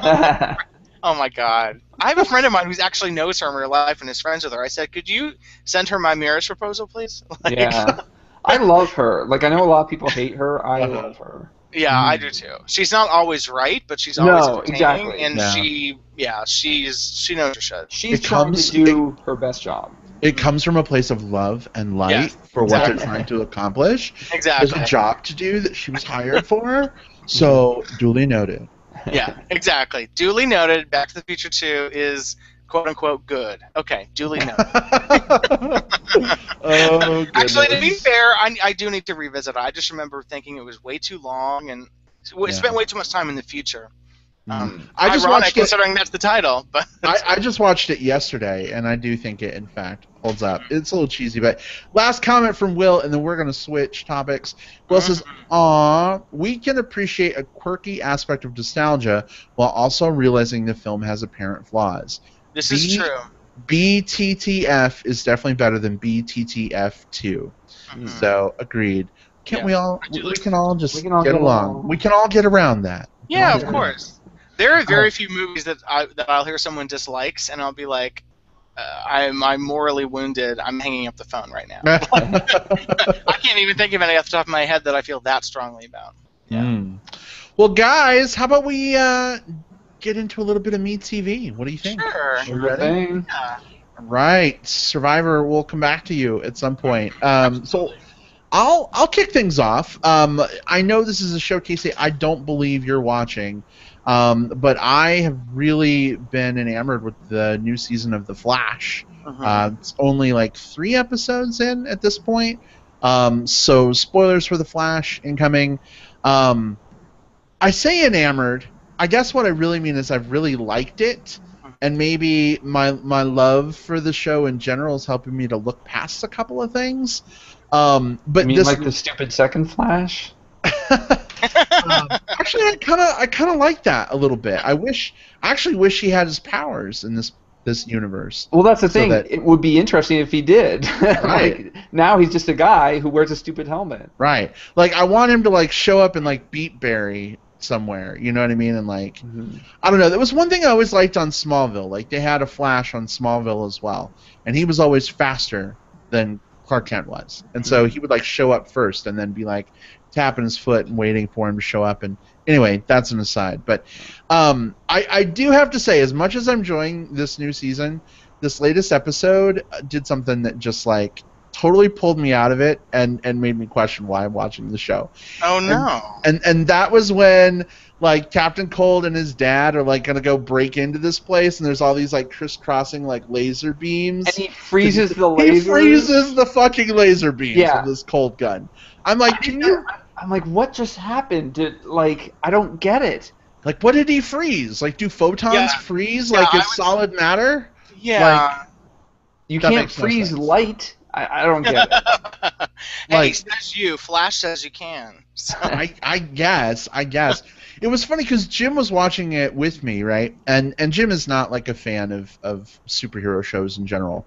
Oh my God! I have a friend of mine who actually knows her in real life and is friends with her. I said, "Could you send her my marriage proposal, please?" Yeah, I love her. Like I know a lot of people hate her. I love her. Yeah, I do too. She's not always right, but she's always entertaining, exactly. and she knows her shit. She's trying to do her best job. It comes from a place of love and light for what they're trying to accomplish. Exactly. There's a job to do that she was hired for, so duly noted. Yeah, exactly. Duly noted. Back to the Future 2 is quote-unquote good. Okay, duly noted. Oh, actually, to be fair, I do need to revisit it. I just remember thinking it was way too long and spent way too much time in the future. I just ironic, watched it, considering that's the title. But I just watched it yesterday, and I do think it, in fact, holds up. It's a little cheesy, but last comment from Will, and then we're going to switch topics. Will says, "Aw, we can appreciate a quirky aspect of nostalgia while also realizing the film has apparent flaws. This is true. BTTF is definitely better than BTTF2. So, agreed. Can't we all? We can all just get along. We can all get around that. Yeah, of course. There are very few movies that I'll hear someone dislikes, and I'll be like, I'm morally wounded. I'm hanging up the phone right now. I can't even think of any off the top of my head that I feel that strongly about. Yeah. Well, guys, how about we get into a little bit of MeTV? What do you think? Sure. You ready? Yeah. Right. Survivor will come back to you at some point. So I'll kick things off. I know this is a showcase I don't believe you're watching. But I have really been enamored with the new season of The Flash. It's only like 3 episodes in at this point. So spoilers for The Flash incoming. I say enamored. I guess what I really mean is I've really liked it. And maybe my love for the show in general is helping me to look past a couple of things. But you mean like the stupid second Flash? Actually, I kind of like that a little bit. I actually wish he had his powers in this universe. Well, that's the thing. It would be interesting if he did. Right. Like, now he's just a guy who wears a stupid helmet. Right. Like I want him to like show up and like beat Barry somewhere. You know what I mean? And like, I don't know. There was one thing I always liked on Smallville. Like they had a Flash on Smallville as well, and he was always faster than Clark Kent was, and so he would like show up first and then be like tapping his foot and waiting for him to show up. And anyway, that's an aside. But I do have to say, as much as I'm enjoying this new season, this latest episode did something that just like totally pulled me out of it and made me question why I'm watching the show. Oh no! And that was when like Captain Cold and his dad are like gonna go break into this place, and there's all these like crisscrossing like laser beams. And he freezes the laser. He freezes the fucking laser beams with this cold gun. I'm like, I'm like, what just happened? I don't get it. Like, what did he freeze? Like, do photons freeze like it's solid matter? Yeah. Like, you can't freeze light. I don't get it. Hey, like, says you. Flash says you can. So. I guess. It was funny because Jim was watching it with me, right? And Jim is not like a fan of superhero shows in general.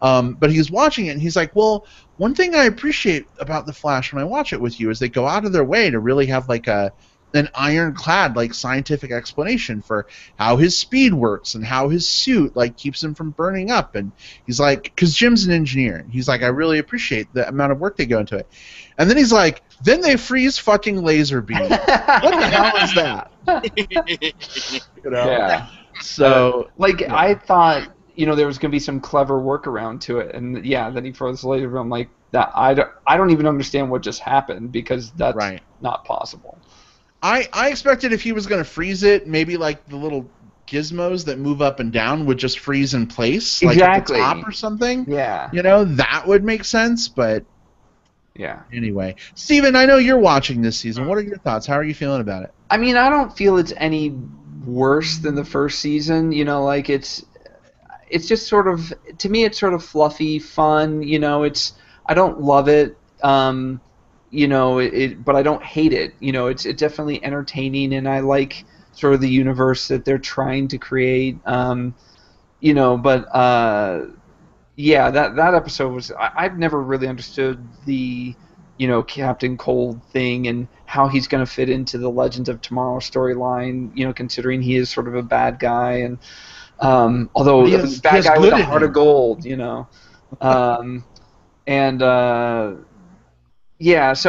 But he was watching it, and he's like, well, one thing I appreciate about The Flash when I watch it with you is they go out of their way to really have like an ironclad like scientific explanation for how his speed works and how his suit like keeps him from burning up. And he's like, because Jim's an engineer, and he's like, I really appreciate the amount of work they go into it. And then he's like, then they freeze fucking laser beams. What the hell is that? You know? Yeah. So I thought there was gonna be some clever workaround to it, and then he froze the laser. I'm like, that I don't even understand what just happened, because that's not possible. I expected if he was going to freeze it, maybe like the little gizmos that move up and down would just freeze in place, like at the top or something. Yeah. That would make sense, but yeah. Anyway, Steven, I know you're watching this season. What are your thoughts? How are you feeling about it? I mean, I don't feel it's any worse than the first season. It's just sort of, to me, it's sort of fluffy, fun. I don't love it. But I don't hate it. It's definitely entertaining, and I like sort of the universe that they're trying to create. That episode was, I've never really understood the, Captain Cold thing and how he's going to fit into the Legends of Tomorrow storyline, considering he is sort of a bad guy, and although a bad guy with a heart of gold, so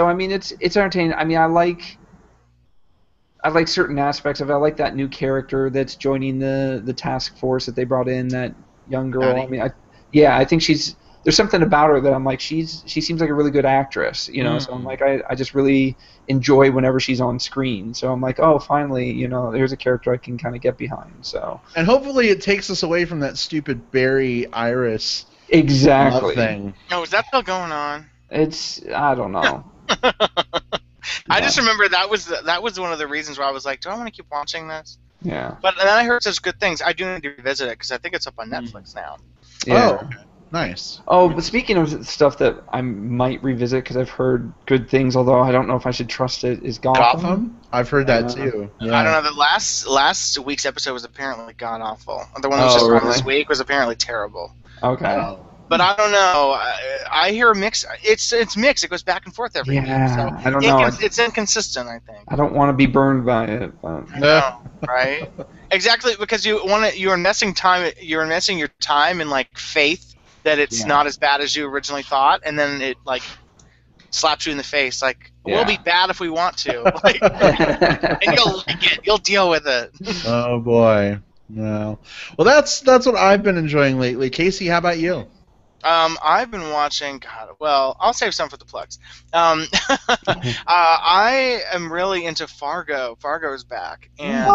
I mean, it's entertaining. I mean, I like certain aspects of it. I like that new character that's joining the task force that they brought in, that young girl. I mean, I think there's something about her that I'm like, she seems like a really good actress, So I'm like, I just really enjoy whenever she's on screen. So I'm like, oh, finally, there's a character I can kind of get behind. So. And hopefully it takes us away from that stupid Barry Iris thing. Oh, is that still going on? I don't know. I just remember that was one of the reasons why I was like, do I want to keep watching this? Yeah. But then I heard such good things. I do need to revisit it because I think it's up on Netflix now. Yeah. Oh, nice. Oh, but speaking of stuff that I might revisit because I've heard good things, although I don't know if I should trust it, is Gotham. I've heard that too. Yeah. I don't know. The last week's episode was apparently god awful. The one that was just on this week was apparently terrible. Okay. But I don't know. I hear a mix. It's mixed. It goes back and forth every week. So I don't know. It's inconsistent, I think. I don't want to be burned by it. But. I know, right? Exactly, because you're investing time. You're investing your time in like faith that it's not as bad as you originally thought, and then it like slaps you in the face. Like we'll be bad if we want to, like, and you'll like it. You'll deal with it. Oh boy. No. Well, that's what I've been enjoying lately. Casey, how about you? I've been watching. Well, I'll save some for the plugs. I am really into Fargo. Fargo's back, and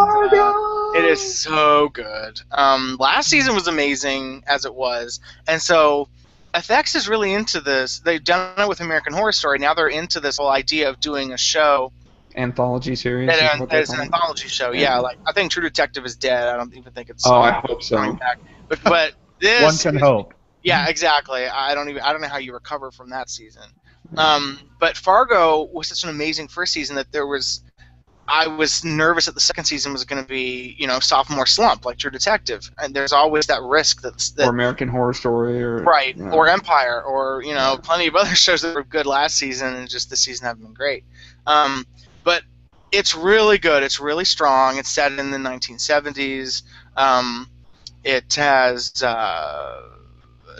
it is so good. Last season was amazing as it was, and so FX is really into this. They've done it with American Horror Story. Now they're into this whole idea of doing a show. Anthology series. It's an anthology show. Yeah, like I think True Detective is dead. I don't even think it's. Oh, I hope so. Coming back. But this. One can hope. Yeah, exactly. I don't know how you recover from that season. But Fargo was such an amazing first season that I was nervous that the second season was going to be, sophomore slump like True Detective, and there's always that risk that or American Horror Story, or or Empire, or plenty of other shows that were good last season and just this season haven't been great. But It's really good. It's really strong. It's set in the 1970s. It has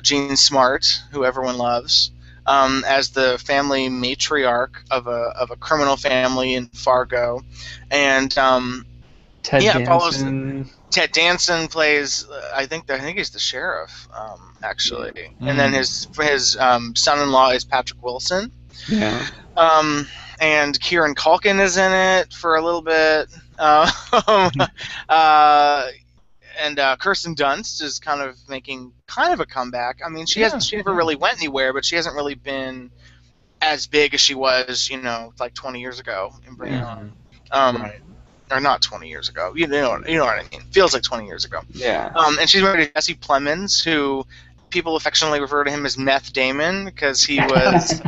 Jean Smart, who everyone loves, as the family matriarch of a criminal family in Fargo, and Ted it follows. Danson. Ted Danson plays. I think he's the sheriff, actually, and then his son-in-law is Patrick Wilson. Yeah. And Kieran Culkin is in it for a little bit. And Kirsten Dunst is kind of making a comeback. I mean, she never really went anywhere, but she hasn't really been as big as she was, like 20 years ago in Bring It On. Right. Or not 20 years ago. You know what I mean. Feels like 20 years ago. Yeah. And she's married to Jesse Plemons, who people affectionately refer to him as Meth Damon because he was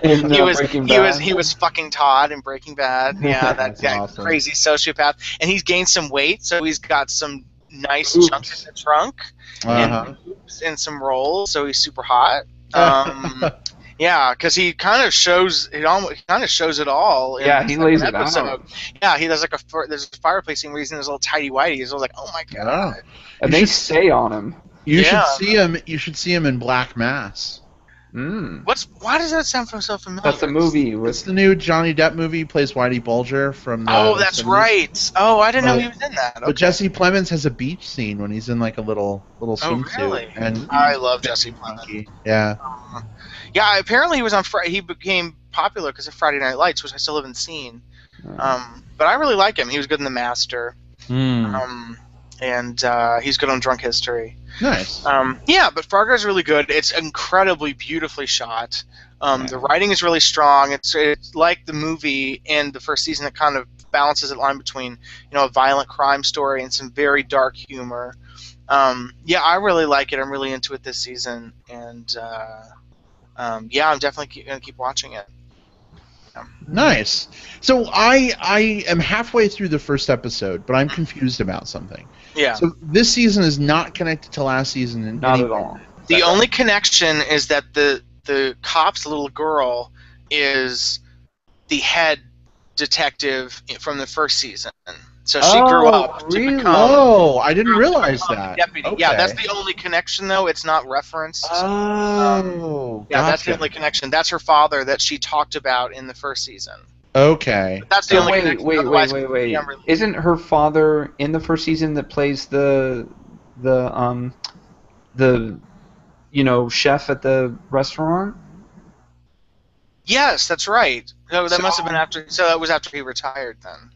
he was fucking Todd in Breaking Bad. Yeah, that awesome. Crazy sociopath. And he's gained some weight, so he's got some nice chunks in the trunk and some rolls, so he's super hot. Yeah, because he kind of shows it all. Yeah, he lays it out. Yeah, he does there's a fireplace scene where he's in his little tighty whities. I was like, oh my god. Yeah. And they stay on him. You should see him. You should see him in Black Mass. Why does that sound so familiar? That's the movie. It's the new Johnny Depp movie. He plays Whitey Bulger from. That's 70s. right. Oh, I didn't know he was in that. Okay. But Jesse Plemons has a beach scene when he's in like a little swimsuit. Oh, really? And I love Jesse Plemons. Yeah. Yeah. Apparently, he was on. He became popular because of Friday Night Lights, which I still haven't seen. But I really like him. He was good in The Master. And he's good on Drunk History. Nice. But Fargo is really good. It's incredibly beautifully shot. The writing is really strong. It's like the movie in the first season. It kind of balances the line between a violent crime story and some very dark humor. I really like it. I'm really into it this season, and I'm definitely going to keep watching it. Nice. So I am halfway through the first episode, but I'm confused about something. Yeah. So this season is not connected to last season in any at all. The only connection is that the cop's little girl is the head detective from the first season. So she grew up to become. Oh, I didn't realize that. Deputy. Okay. Yeah, that's the only connection, though. It's not referenced. Oh, yeah, that's the only connection. That's her father that she talked about in the first season. Okay. But that's the only connection. Wait. Isn't her father in the first season that plays the chef at the restaurant? Yes, that's right. No, that must have been after. So that was after he retired then.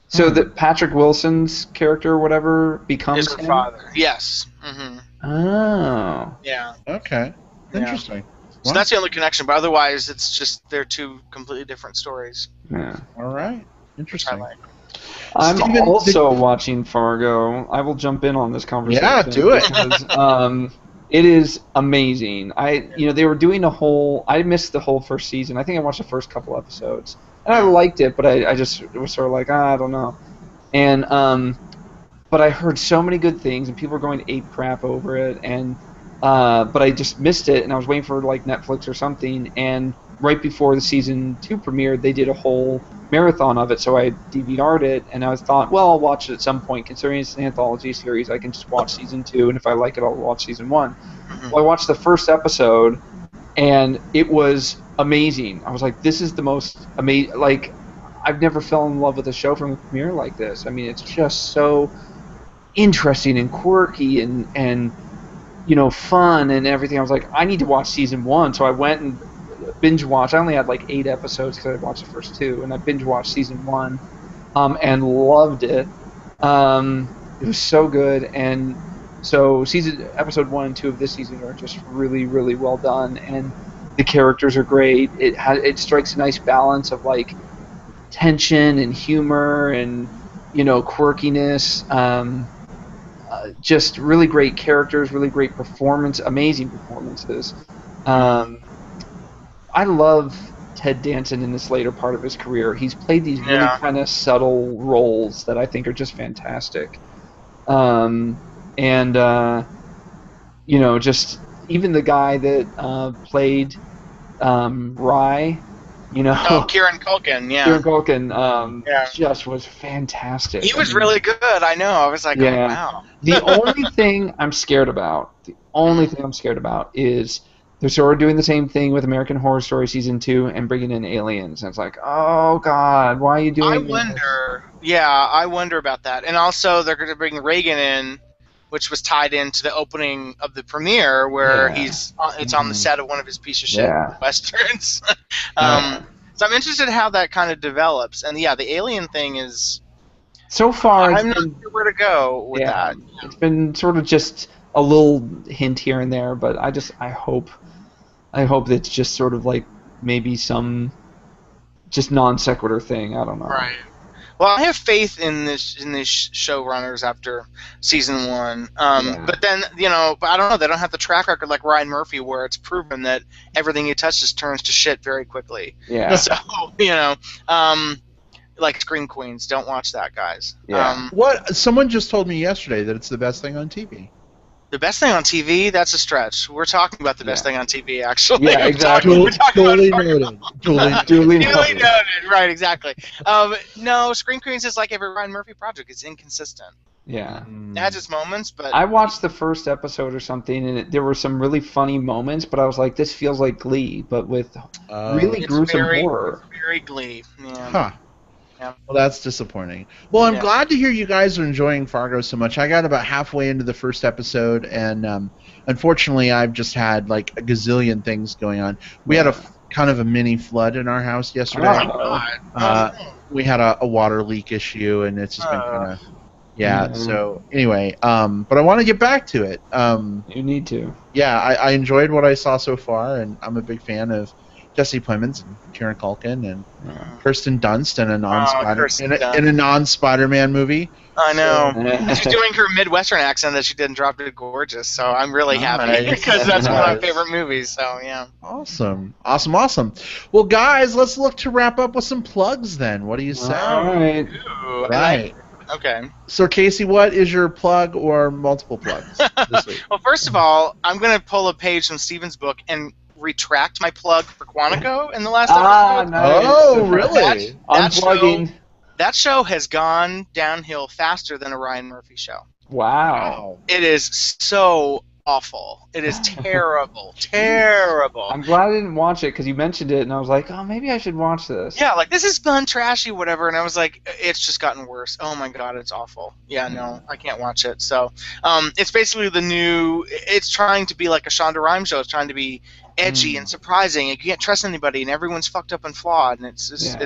So that Patrick Wilson's character or whatever becomes her father. Yes. Mm-hmm. Oh. Yeah. Okay. Interesting. So that's the only connection, but otherwise it's just they're two completely different stories. Yeah. All right. Interesting. I'm also watching Fargo. I will jump in on this conversation. Yeah, do it. Because, it is amazing. They were doing I missed the whole first season. I think I watched the first couple episodes. And I liked it, but I just was sort of like, I don't know. And but I heard so many good things, and people were going ape crap over it, and but I just missed it, and I was waiting for like Netflix or something, and right before the season 2 premiered, they did a whole marathon of it, so I DVR'd it, and I thought, well, I'll watch it at some point. Considering it's an anthology series, I can just watch season 2, and if I like it, I'll watch season 1. Mm-hmm. Well, I watched the first episode, and it was amazing. I was like, this is the most amazing. Like, I've never fell in love with a show from the premiere like this. I mean, it's just so interesting and quirky and fun and everything. I was like, I need to watch season 1, so I went and binge watched. I only had like 8 episodes because I watched the first 2, and I binge watched season 1, and loved it. It was so good, and so episode 1 and 2 of this season are just really, really well done, and the characters are great. It strikes a nice balance of like tension and humor and quirkiness. Just really great characters, really great amazing performances. I love Ted Danson in this later part of his career. He's played these really kind of subtle roles that I think are just fantastic. Just even the guy that played Rye You know, Oh, Kieran Culkin, yeah. Kieran Culkin Yeah. just was fantastic. He was really good. I know. I was like, oh, wow. The only thing I'm scared about, is they're sort of doing the same thing with American Horror Story Season 2 and bringing in aliens. And it's like, oh, God, why are you doing this? I wonder about that. And also, they're going to bring Reagan in, which was tied into the opening of the premiere, where it's on the set of one of his piece of shit westerns. So I'm interested in how that kind of develops. And yeah, the alien thing is. So far, I'm not sure where to go with that. It's been sort of just a little hint here and there, but I hope it's just sort of like maybe some just non sequitur thing. I don't know. Right. Well, I have faith in these showrunners after season 1. But then, but I don't know. They don't have the track record like Ryan Murphy, where it's proven that everything he touches turns to shit very quickly. Yeah. So, like Scream Queens, don't watch that, guys. Yeah. Someone just told me yesterday that it's the best thing on TV. The best thing on TV? That's a stretch. We're talking about the best thing on TV, actually. Yeah, exactly. We're talking duly noted. Duly noted. Right, exactly. No, Scream Queens is like every Ryan Murphy project. It's inconsistent. Yeah. It has its moments, but... I watched the first episode or something, and there were some really funny moments, but I was like, this feels like Glee, but with really gruesome horror. It's very Glee, yeah. Huh. Yeah. Well, that's disappointing. Well, I'm glad to hear you guys are enjoying Fargo so much. I got about halfway into the first episode, and unfortunately, I've just had like a gazillion things going on. We had a kind of a mini flood in our house yesterday. Oh, God. We had a water leak issue, and it's just been kind of... Yeah, so anyway, but I want to get back to it. You need to. Yeah, I enjoyed what I saw so far, and I'm a big fan of Jesse Plemons and Kieran Culkin and Kirsten Dunst in a non-Spider-Man movie. I know. So. She's doing her Midwestern accent that she did in Drop Dead Gorgeous, so I'm really happy because that's one of my favorite movies. So yeah. Awesome. Well, guys, let's look to wrap up with some plugs then. What do you say? All right. Ooh, right. Okay. So, Casey, what is your plug or multiple plugs this week? Well, first of all, I'm going to pull a page from Steven's book and retract my plug for Quantico in the last episode. Nice. Oh, really? Unplugging. That show has gone downhill faster than a Ryan Murphy show. Wow. It is so awful. It is terrible. Terrible. I'm glad I didn't watch it because you mentioned it, and I was like, oh, maybe I should watch this. Yeah, like, this is fun, trashy, whatever, and I was like, it's just gotten worse. Oh, my God, it's awful. Yeah, no, I can't watch it. So, it's basically it's trying to be like a Shonda Rhimes show. It's trying to be edgy and surprising. You can't trust anybody, and everyone's fucked up and flawed, and it's just,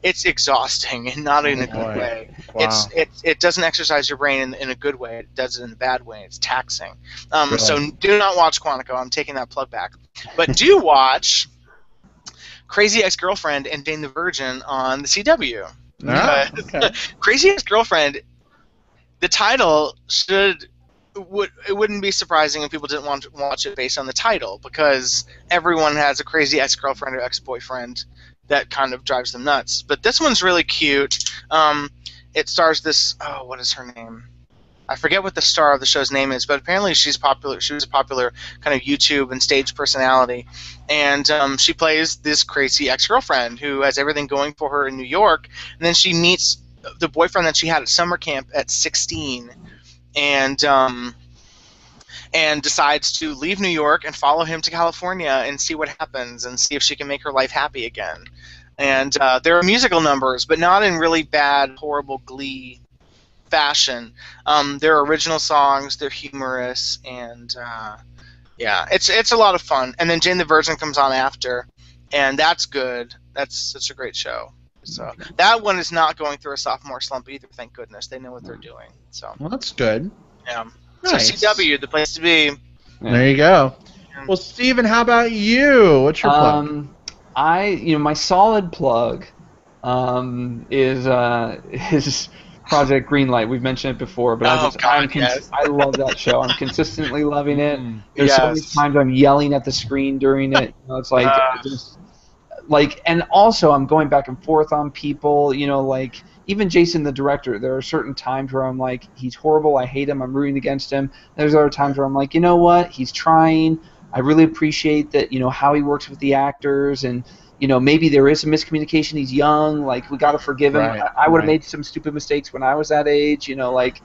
it's exhausting, and not in a good way. Wow. It doesn't exercise your brain in a good way. It does it in a bad way. It's taxing. So do not watch Quantico. I'm taking that plug back. But do watch Crazy Ex-Girlfriend and Dane the Virgin on the CW. Okay. Crazy Ex-Girlfriend, the title it wouldn't be surprising if people didn't want to watch it based on the title, because everyone has a crazy ex-girlfriend or ex-boyfriend that kind of drives them nuts. But this one's really cute. It stars this, what is her name? I forget what the star of the show's name is, but apparently she's popular. She was a popular kind of YouTube and stage personality, and she plays this crazy ex-girlfriend who has everything going for her in New York, and then she meets the boyfriend that she had at summer camp at 16, and decides to leave New York and follow him to California and see what happens and see if she can make her life happy again. And there are musical numbers, but not in really bad, horrible Glee fashion. They're original songs, they're humorous, and it's a lot of fun. And then Jane the Virgin comes on after, and that's good. That's such a great show. So that one is not going through a sophomore slump either, thank goodness. They know what they're doing. So Well, that's good. yeah. Nice. So CW, the place to be. Yeah. There you go. Well, Steven, how about you? What's your plug? My solid plug is Project Greenlight. We've mentioned it before, but I love that show. I'm consistently loving it. There's so many times I'm yelling at the screen during it. It's like, and also I'm going back and forth on people. Like even Jason, the director. There are certain times where I'm like, he's horrible. I hate him. I'm rooting against him. There's other times where I'm like, you know what? He's trying. I really appreciate that. How he works with the actors, and maybe there is some miscommunication. He's young. Like, we got to forgive him. Right, I would have right. made some stupid mistakes when I was that age. Like,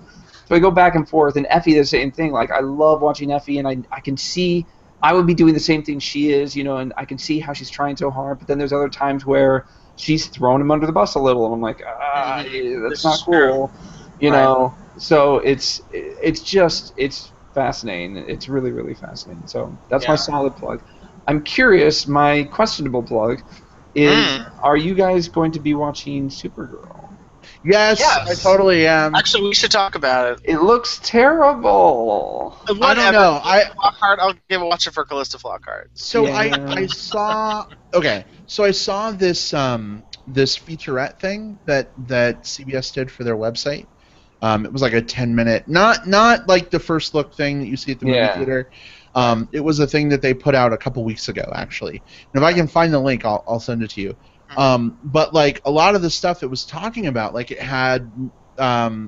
so I go back and forth. And Effie, the same thing. Like, I love watching Effie, and I can see I would be doing the same thing she is, and I can see how she's trying so hard. But then there's other times where she's throwing him under the bus a little, and I'm like, that's not cool, know. So it's fascinating. It's really, really fascinating. So that's my solid plug. I'm curious. My questionable plug is: are you guys going to be watching Supergirl? Yes, I totally am. Actually, we should talk about it. It looks terrible. Whatever. I don't know. Flockhart, I'll give a watch it for Calista Flockhart. So I saw. Okay, so I saw this this featurette thing that CBS did for their website. It was like a 10-minute, not like the first look thing that you see at the movie theater. It was a thing that they put out a couple weeks ago, actually. And if I can find the link, I'll send it to you. But like a lot of the stuff it was talking about, like it had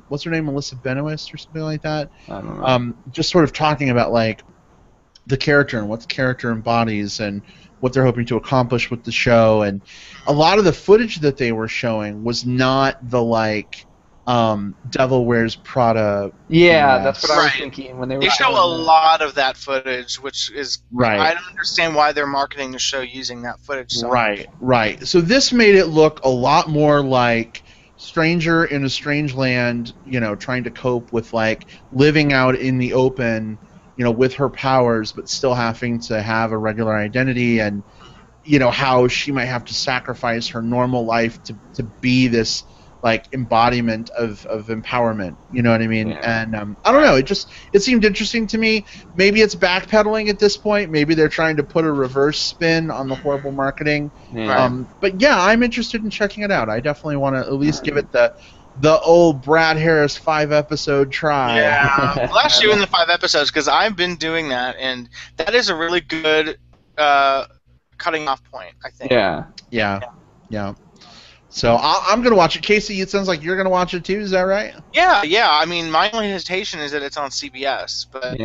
what's her name, Melissa Benoist or something like that. I don't know. Just sort of talking about like the character and what the character embodies and what they're hoping to accomplish with the show. And a lot of the footage that they were showing was not the like Devil Wears Prada. Yeah, that's what I was thinking when they were. They show a lot of that footage, which is right. I don't understand why they're marketing the show using that footage. So Right. So this made it look a lot more like stranger in a strange land, trying to cope with like living out in the open, with her powers, but still having to have a regular identity, and how she might have to sacrifice her normal life to be this like embodiment of empowerment, you know what I mean? Yeah. And I don't know, it seemed interesting to me. Maybe it's backpedaling at this point. Maybe they're trying to put a reverse spin on the horrible marketing. Yeah. But yeah, I'm interested in checking it out. I definitely want to at least give it the old Brad Harris 5-episode try. Yeah, well, that's doing the 5 episodes because I've been doing that, and that is a really good cutting off point, I think. Yeah. So I'm going to watch it. Casey, it sounds like you're going to watch it too. Is that right? Yeah. I mean, my only hesitation is that it's on CBS, but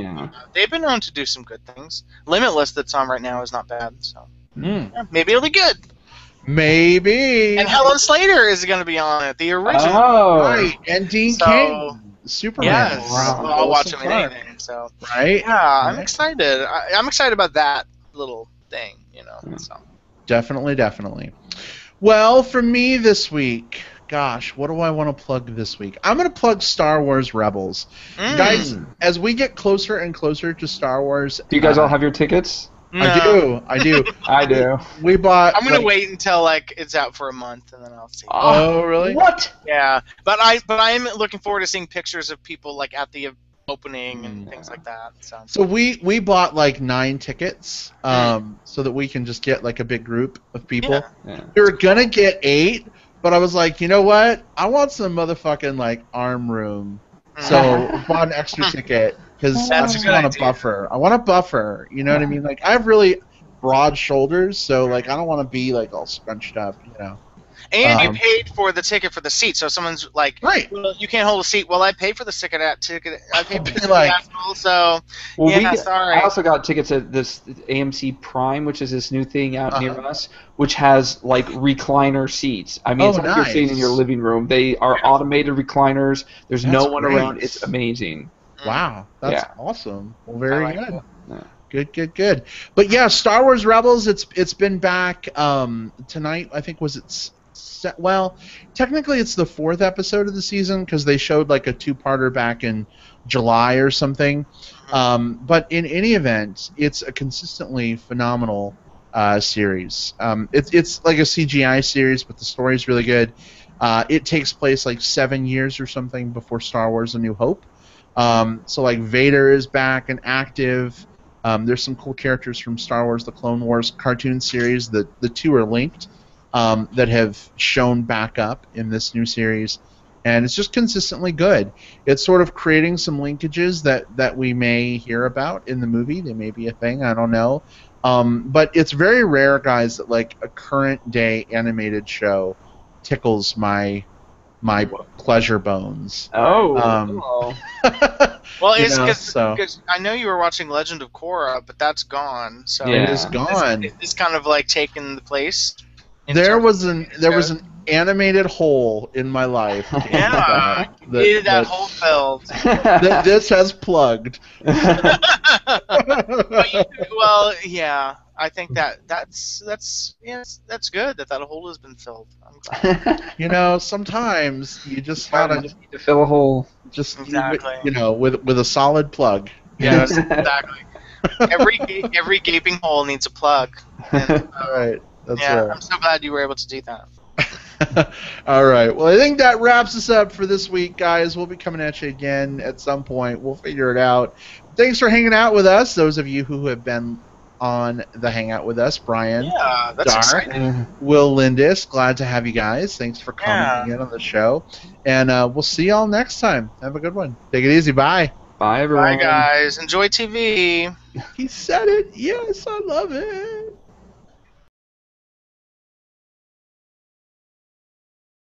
they've been known to do some good things. Limitless that's on right now is not bad, so maybe it'll be good. Maybe. And Helen Slater is going to be on it, the original. Oh, right. And Dean Cain, Superman. Yes, Wow. I'll watch him in anything. So right. Yeah, I'm excited. I'm excited about that little thing, So Definitely. Well, for me this week, gosh, what do I want to plug this week? I'm going to plug Star Wars Rebels. Guys, as we get closer and closer to Star Wars... Do you guys all have your tickets? No. I do. I do. We bought... I'm going to wait until it's out for a month, and then I'll see. Oh, really? What? Yeah, but I am looking forward to seeing pictures of people at the opening and things like that. So we bought 9 tickets so that we can just get a big group of people. Yeah. We were gonna get 8, but I was like, you know what? I want some motherfucking arm room. So bought an extra ticket because I just want a buffer. I want a buffer. You know what I mean? I have really broad shoulders, so I don't want to be all scrunched up. And you paid for the ticket for the seat, so someone's like, right. Well, you can't hold a seat. Well, I paid for the ticket. I paid for the asshole, so sorry. I also got tickets at this AMC Prime, which is this new thing out near us, which has recliner seats. I mean, it's like you're sitting in your living room. They are automated recliners. There's no one around. It's amazing. Wow, that's awesome. Well, very good. Yeah. Good. But yeah, Star Wars Rebels. It's been back tonight. I think well, technically it's the 4th episode of the season because they showed a 2-parter back in July or something. But in any event, it's a consistently phenomenal series. It's like a CGI series, but the story's really good. It takes place 7 years or something before Star Wars: A New Hope. So Vader is back and active. There's some cool characters from Star Wars: The Clone Wars cartoon series. The two are linked. That have shown back up in this new series, and it's just consistently good. It's sort of creating some linkages that we may hear about in the movie. They may be a thing, I don't know. But it's very rare, guys, that a current day animated show tickles my pleasure bones. Oh. Well, it's because I know you were watching Legend of Korra, but that's gone. So it is gone. It's kind of taking the place. There was an animated hole in my life. Yeah, needed that hole filled. That this has plugged. Well, yeah, I think that's good that hole has been filled. I'm glad. Sometimes you just gotta need to fill a hole. Just exactly. with a solid plug. Yes, exactly. Every gaping hole needs a plug. And, all right. That's yeah, right. I'm so glad you were able to do that. All right. Well, I think that wraps us up for this week, guys. We'll be coming at you again at some point. We'll figure it out. Thanks for hanging out with us, those of you who have been on the Hangout with us. Brian, Yeah, that's exciting. Will, Lindis, glad to have you guys. Thanks for commenting in on the show. And we'll see y'all next time. Have a good one. Take it easy. Bye. Bye, everyone. Bye, guys. Enjoy TV. He said it. Yes, I love it.